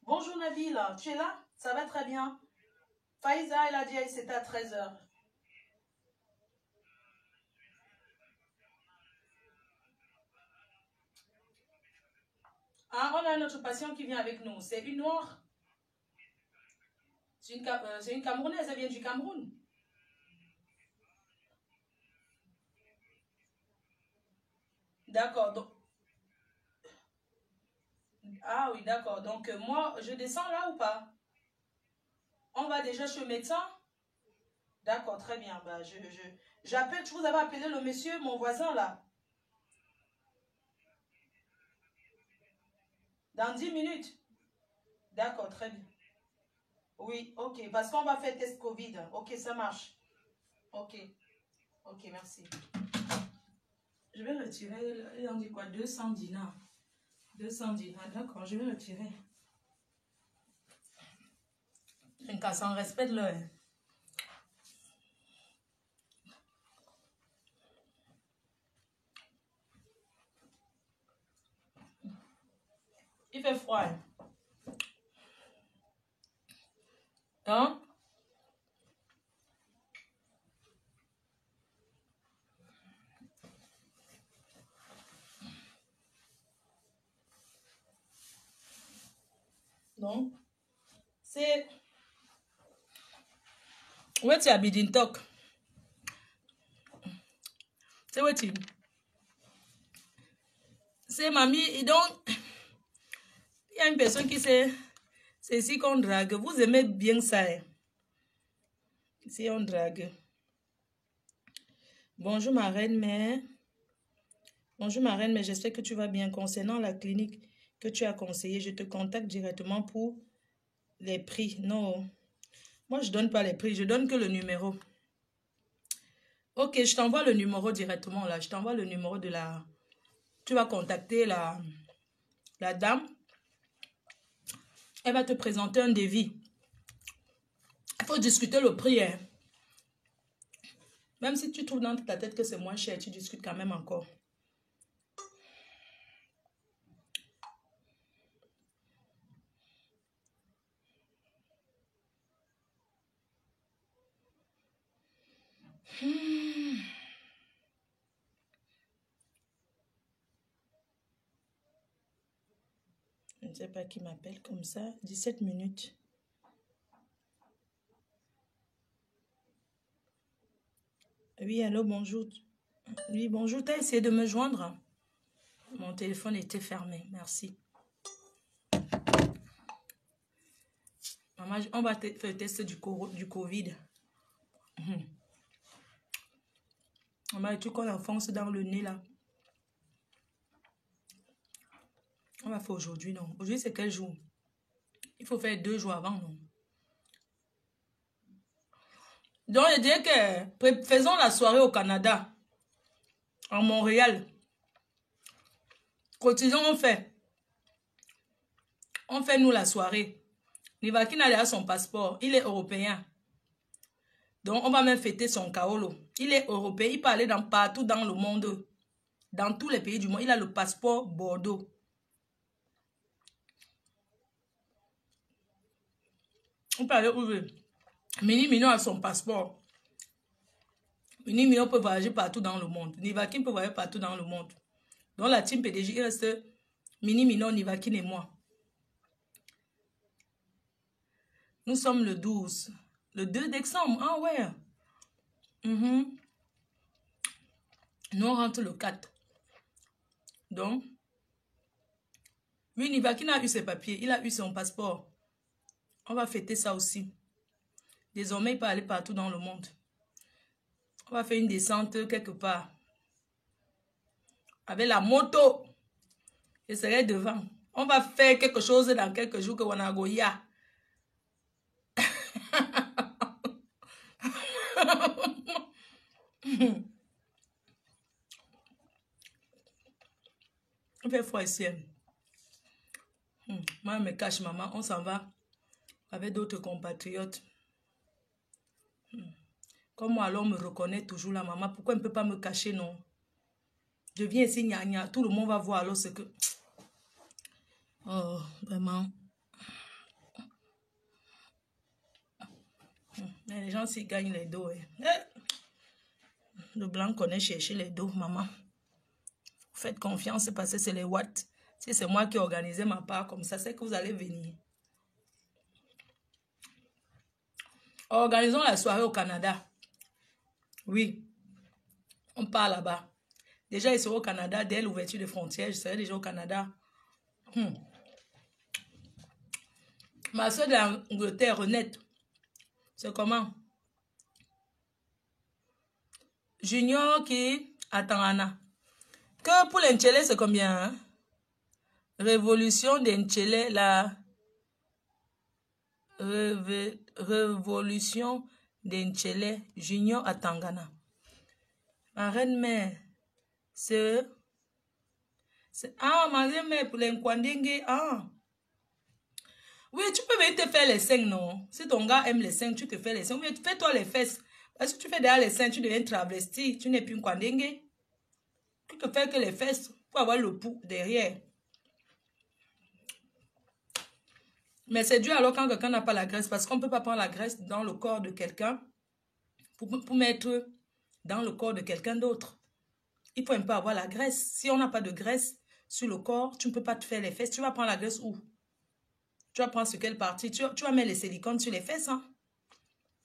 Bonjour Nabil, tu es là? Ça va très bien. Faiza, elle a dit c'était à 13h. Ah, on a un autre patient qui vient avec nous. C'est une noire. C'est une Camerounaise, elle vient du Cameroun. D'accord. Donc... Ah oui, d'accord. Donc, moi, je descends là ou pas? On va déjà chez le médecin? D'accord, très bien. Bah, j'appelle, je vous avais appelé le monsieur, mon voisin là. Dans 10 minutes? D'accord, très bien. Oui, ok. Parce qu'on va faire test Covid. Ok, ça marche. Ok. Ok, merci. Je vais retirer, on dit quoi? 200 dinars. 200 dinars, d'accord, je vais retirer. Une casse en respect de l'heure. Il fait froid. Hein? Non? C'est... Où est-ce que tu habites? C'est où tu? C'est mamie, et donc... Il y a une personne qui sait... C'est ici qu'on drague. Vous aimez bien ça. Hein? Ici on drague. Bonjour ma reine mère. Bonjour ma reine, mais j'espère que tu vas bien. Concernant la clinique que tu as conseillée, je te contacte directement pour les prix. Non, moi je donne pas les prix, je donne que le numéro. Ok, je t'envoie le numéro directement là. Je t'envoie le numéro de la... Tu vas contacter la dame. Elle va te présenter un devis. Il faut discuter le prix. Hein. Même si tu trouves dans ta tête que c'est moins cher, tu discutes quand même encore. Je ne sais pas qui m'appelle comme ça. 17 minutes. Oui, allô, bonjour. Oui, bonjour. Tu as essayé de me joindre? Mon téléphone était fermé. Merci. Maman, on va faire le test du Covid. Maman, tu qu'on enfonce dans le nez là. On va faire aujourd'hui, non? Aujourd'hui, c'est quel jour? Il faut faire 2 jours avant, non? Donc, je dirais que faisons la soirée au Canada, en Montréal. Cotisons, on fait. On fait, nous, la soirée. Nivakin a déjà son passeport. Il est européen. Donc, on va même fêter son Kaolo. Il est européen. Il peut aller partout dans le monde. Dans tous les pays du monde. Il a le passeport Bordeaux. On peut aller ouvrir. Mini Mignon a son passeport. Mini Mignon peut voyager partout dans le monde. Nivakin peut voyager partout dans le monde. Donc, la team PDG, il reste Mini Mignon, Nivakin et moi. Nous sommes le 12. Le 2 décembre. Ah ouais. Nous, on rentre le 4. Donc, lui, Nivakin a eu ses papiers. Il a eu son passeport. On va fêter ça aussi. Désormais, il peut aller partout dans le monde. On va faire une descente quelque part. Avec la moto. Je serai devant. On va faire quelque chose dans quelques jours que Wanagoya. On fait froid ici. Moi, je me cache, maman. On s'en va avec d'autres compatriotes. Comme moi, alors, on me reconnaît toujours la maman. Pourquoi elle ne peut pas me cacher, non? Je viens ici, gna gna. Tout le monde va voir alors ce que... Oh, vraiment. Mais les gens s'y gagnent les dos. Le blanc connaît chercher les dos, maman. Faites confiance parce que c'est les watts. Si c'est moi qui ai organisé ma part comme ça, c'est que vous allez venir. Organisons la soirée au Canada. Oui. On part là-bas. Déjà, ils seront au Canada. Dès l'ouverture des frontières, je serai déjà au Canada. Ma soeur d'Angleterre, Renette, c'est comment? Junior qui attend Anna. Que pour l'Enchele, c'est combien? Hein? Révolution d'Enchele, la révolution d'Enchele, Junior à Tangana. Ma reine-mère, c'est... Ah, ma reine-mère pour l'Enkwandingue. Ah. Oui, tu peux venir te faire les seins, non? Si ton gars aime les seins, tu te fais les seins. Oui, fais-toi les fesses. Parce que tu fais derrière les seins, tu deviens travesti. Tu n'es plus un Kwandingue. Tu te fais que les fesses pour avoir le pouls derrière. Mais c'est dur alors quand quelqu'un n'a pas la graisse. Parce qu'on ne peut pas prendre la graisse dans le corps de quelqu'un pour mettre dans le corps de quelqu'un d'autre. Il faut un peu avoir la graisse. Si on n'a pas de graisse sur le corps, tu ne peux pas te faire les fesses. Tu vas prendre la graisse où? Tu vas prendre sur quelle partie? Tu vas mettre les silicones sur les fesses. Hein?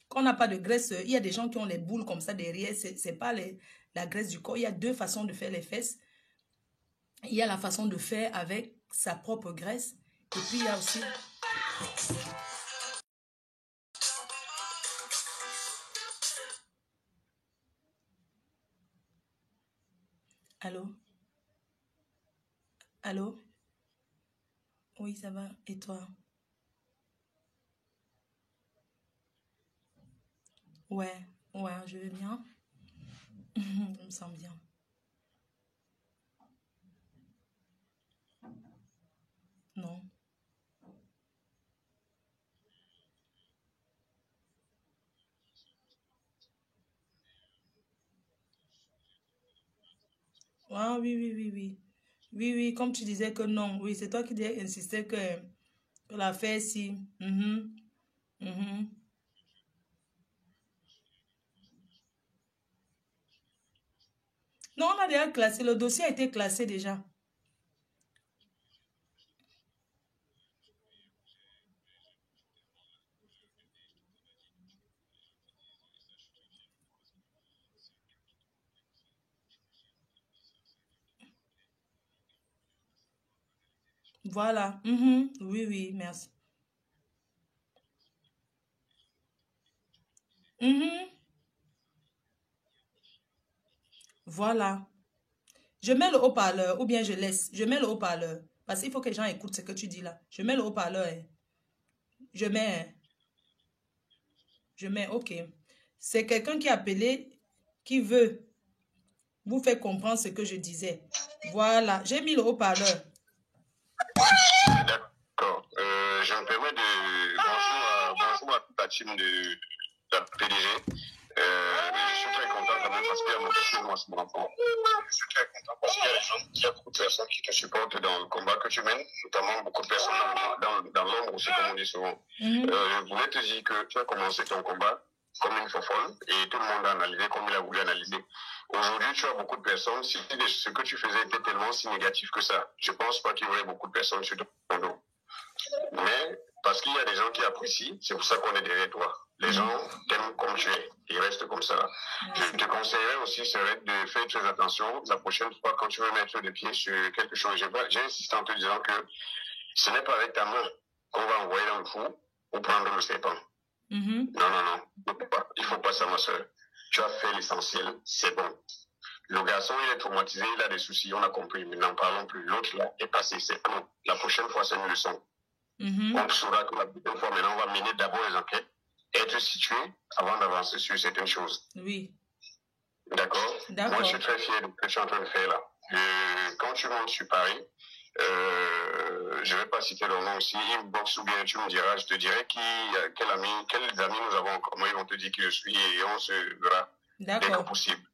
Quand on n'a pas de graisse, il y a des gens qui ont les boules comme ça derrière. Ce n'est pas la graisse du corps. Il y a 2 façons de faire les fesses. Il y a la façon de faire avec sa propre graisse. Et puis il y a aussi... Allô? Allô? Oui, ça va. Et toi? Ouais, ouais, je vais bien. Je me sens bien. Non. Ah oui, oui, oui, oui. Oui, oui, comme tu disais que non. Oui, c'est toi qui insistais que l'affaire si. Mhm. Non, on a déjà classé. Le dossier a été classé déjà. Voilà. Oui, oui, merci. Voilà. Je mets le haut-parleur ou bien je laisse. Je mets le haut-parleur. Parce qu'il faut que les gens écoutent ce que tu dis là. Je mets le haut-parleur. Hein. Je mets. Hein. Je mets. OK. C'est quelqu'un qui a appelé, qui veut vous faire comprendre ce que je disais. Voilà. J'ai mis le haut-parleur. D'accord. Je me permets de... Bonjour à toute la team de la PDG. Je suis très content quand même parce qu'il y a mon enfant. Je suis très content parce qu'il y a des gens, il y a beaucoup de personnes qui te supportent dans le combat que tu mènes, notamment beaucoup de personnes dans l'ombre aussi, comme on dit souvent. Je voulais te dire que tu as commencé ton combat comme une fofolle et tout le monde a analysé comme il a voulu analyser. Aujourd'hui, tu as beaucoup de personnes. Si ce que tu faisais était tellement si négatif que ça, je pense pas qu'il y aurait beaucoup de personnes sur ton dos. Mais parce qu'il y a des gens qui apprécient, c'est pour ça qu'on est derrière toi. Les gens t'aiment comme tu es, ils restent comme ça. Je te conseillerais aussi, serait de faire très attention la prochaine fois quand tu veux mettre le pied sur quelque chose. J'ai insisté en te disant que ce n'est pas avec ta main qu'on va envoyer dans le trou ou prendre le serpent. Non, non, non. Il faut pas ça, ma soeur. Tu as fait l'essentiel, c'est bon. Le garçon, il est traumatisé, il a des soucis, on a compris, mais n'en parlons plus. L'autre, là, est passé, c'est bon. La prochaine fois, c'est une leçon. On saura que la prochaine fois, maintenant, on va mener d'abord les enquêtes, être situé avant d'avancer sur certaines choses. Oui. D'accord? Moi, je suis très fier de ce que tu es en train de faire là. Quand tu montes sur Paris, je ne vais pas citer leur nom aussi, inbox ou bien tu me diras, je te dirai quels amis nous avons, comment ils vont te dire qui je suis et on se verra dès que possible.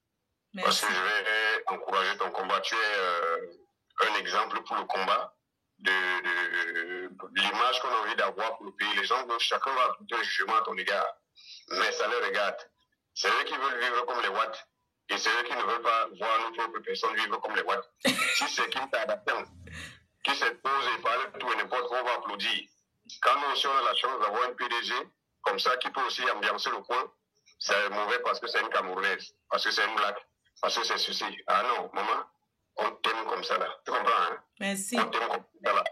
Merci. Parce que je vais encourager ton combat. Tu es un exemple pour le combat de l'image qu'on a envie d'avoir pour le pays. Les gens, chacun va apporter un jugement à ton égard, mais ça les regarde. C'est eux qui veulent vivre comme les Watts et c'est eux qui ne veulent pas voir notre autre personne vivre comme les Watts. Si c'est Kim Kardashian qui se pose et parle de tout et n'importe quoi, on va applaudir. Quand nous aussi on a la chance d'avoir un PDG comme ça qui peut aussi ambiancer le coin, c'est mauvais parce que c'est une Camerounaise, parce que c'est une blague, parce que c'est ceci. Ah non, maman, on t'aime comme ça là. Tu comprends, hein? Merci. On t'aime comme ça là.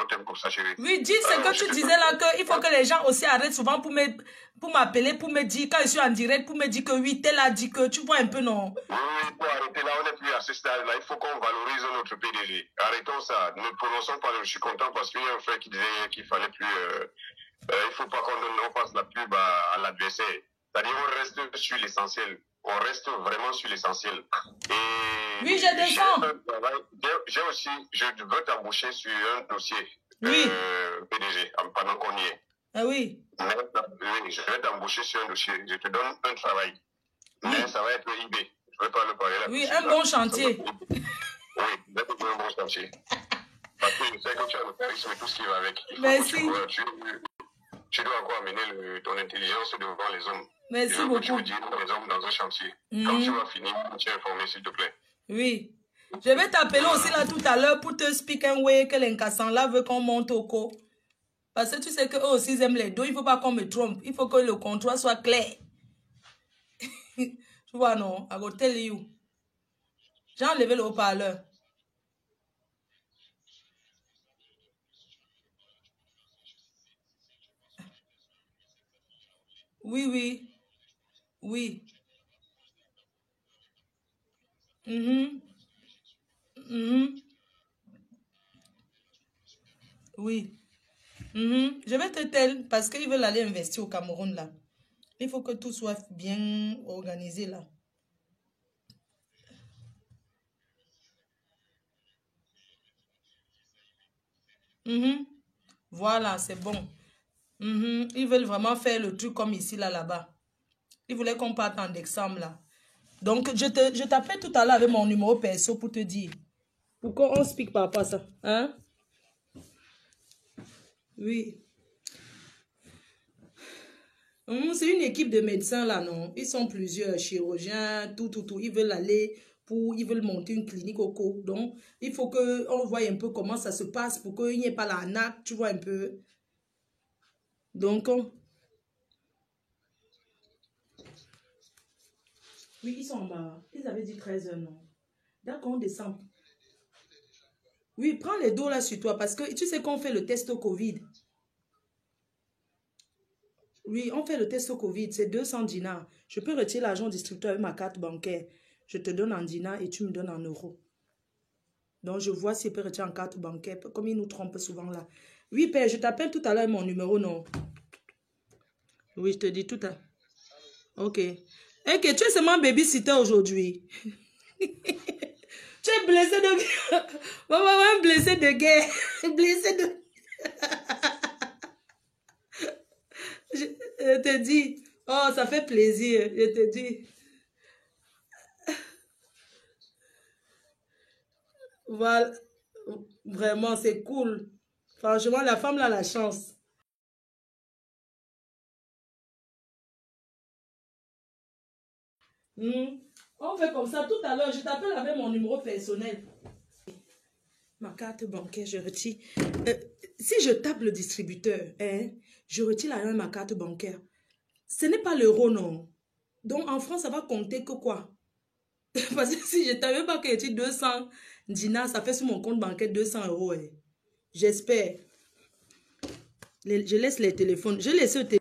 On t'aime comme ça, chérie. Oui, dis ce que tu disais là, qu'il faut que les gens aussi arrêtent souvent pour m'appeler, pour me dire, quand je suis en direct, pour me dire que oui, tel a dit que, tu vois un peu, non? Oui, il faut arrêter là, on n'est plus à ce stade-là. Il faut qu'on valorise notre PDG. Arrêtons ça. Ne prononçons pas, je suis content parce qu'il y a un frère qui disait qu'il fallait plus... il ne faut pas qu'on passe la pub à l'adversaire. C'est-à-dire on reste sur l'essentiel. On reste vraiment sur l'essentiel. Et oui, je descends. J'ai aussi, je veux t'embaucher sur un dossier oui. PDG pendant qu'on y est. Ah oui. Mais, oui, je vais t'embaucher sur un dossier. Je te donne un travail. Oui. Mais ça va être IB. Je ne vais pas le parler là. Oui, un bon chantier. Oui, je vais te donner un bon chantier. Parce que je sais que tu as le charisme et tout ce qui va avec. Merci. Tu dois encore amener ton intelligence devant les hommes. Merci beaucoup. Tu veux dire les hommes dans un chantier. Quand tu vas finir, tu es informé, s'il te plaît. Oui. Je vais t'appeler aussi là tout à l'heure pour te speak un way que l'incassant là veut qu'on monte au co. Parce que tu sais qu'eux aussi ils aiment les dos. Il ne faut pas qu'on me trompe. Il faut que le contrat soit clair. Tu vois, non? I will tell you. J'ai enlevé le haut-parleur. Oui, oui. Oui. Oui. Je vais te tell parce qu'ils veulent aller investir au Cameroun là. Il faut que tout soit bien organisé là. Voilà, c'est bon. Ils veulent vraiment faire le truc comme ici là-bas. Ils voulaient qu'on parte en décembre là. Donc, je t'appelle tout à l'heure avec mon numéro perso pour te dire. Pourquoi on speak par rapport à ça? Hein? Oui. C'est une équipe de médecins là, non? Ils sont plusieurs chirurgiens, tout. Ils veulent aller ils veulent monter une clinique au cours. Donc, il faut qu'on voie un peu comment ça se passe pour qu'il n'y ait pas l'arnaque, tu vois un peu. Donc, oui, ils sont en bas. Ils avaient dit 13h, non? D'accord, on descend. Oui, prends les dos là sur toi parce que tu sais qu'on fait le test au Covid. Oui, on fait le test au Covid, c'est 200 dinars. Je peux retirer l'argent au distributeur avec ma carte bancaire. Je te donne en dinars et tu me donnes en euros. Donc, je vois s'il peut retirer en carte bancaire, comme il nous trompe souvent là. Oui, père, je t'appelle tout à l'heure mon numéro, non? Oui, je te dis tout à l'heure. Ok. Ok, tu es seulement babysitter aujourd'hui. Tu es blessé de guerre. Maman, blessé de guerre. Blessé de... Je te dis. Oh, ça fait plaisir. Je te dis. Voilà. Vraiment, c'est cool. Franchement, la femme là a la chance. On fait comme ça tout à l'heure. Je t'appelle avec mon numéro personnel. Ma carte bancaire, je retire. Si je tape le distributeur, hein, je retire l'argent de ma carte bancaire. Ce n'est pas l'euro, non. Donc, en France, ça va compter que quoi? Parce que si je ne savais pas que j'ai 200 dinars, ça fait sur mon compte bancaire 200 euros. Hein. J'espère. Je laisse les téléphones. Je laisse le téléphone.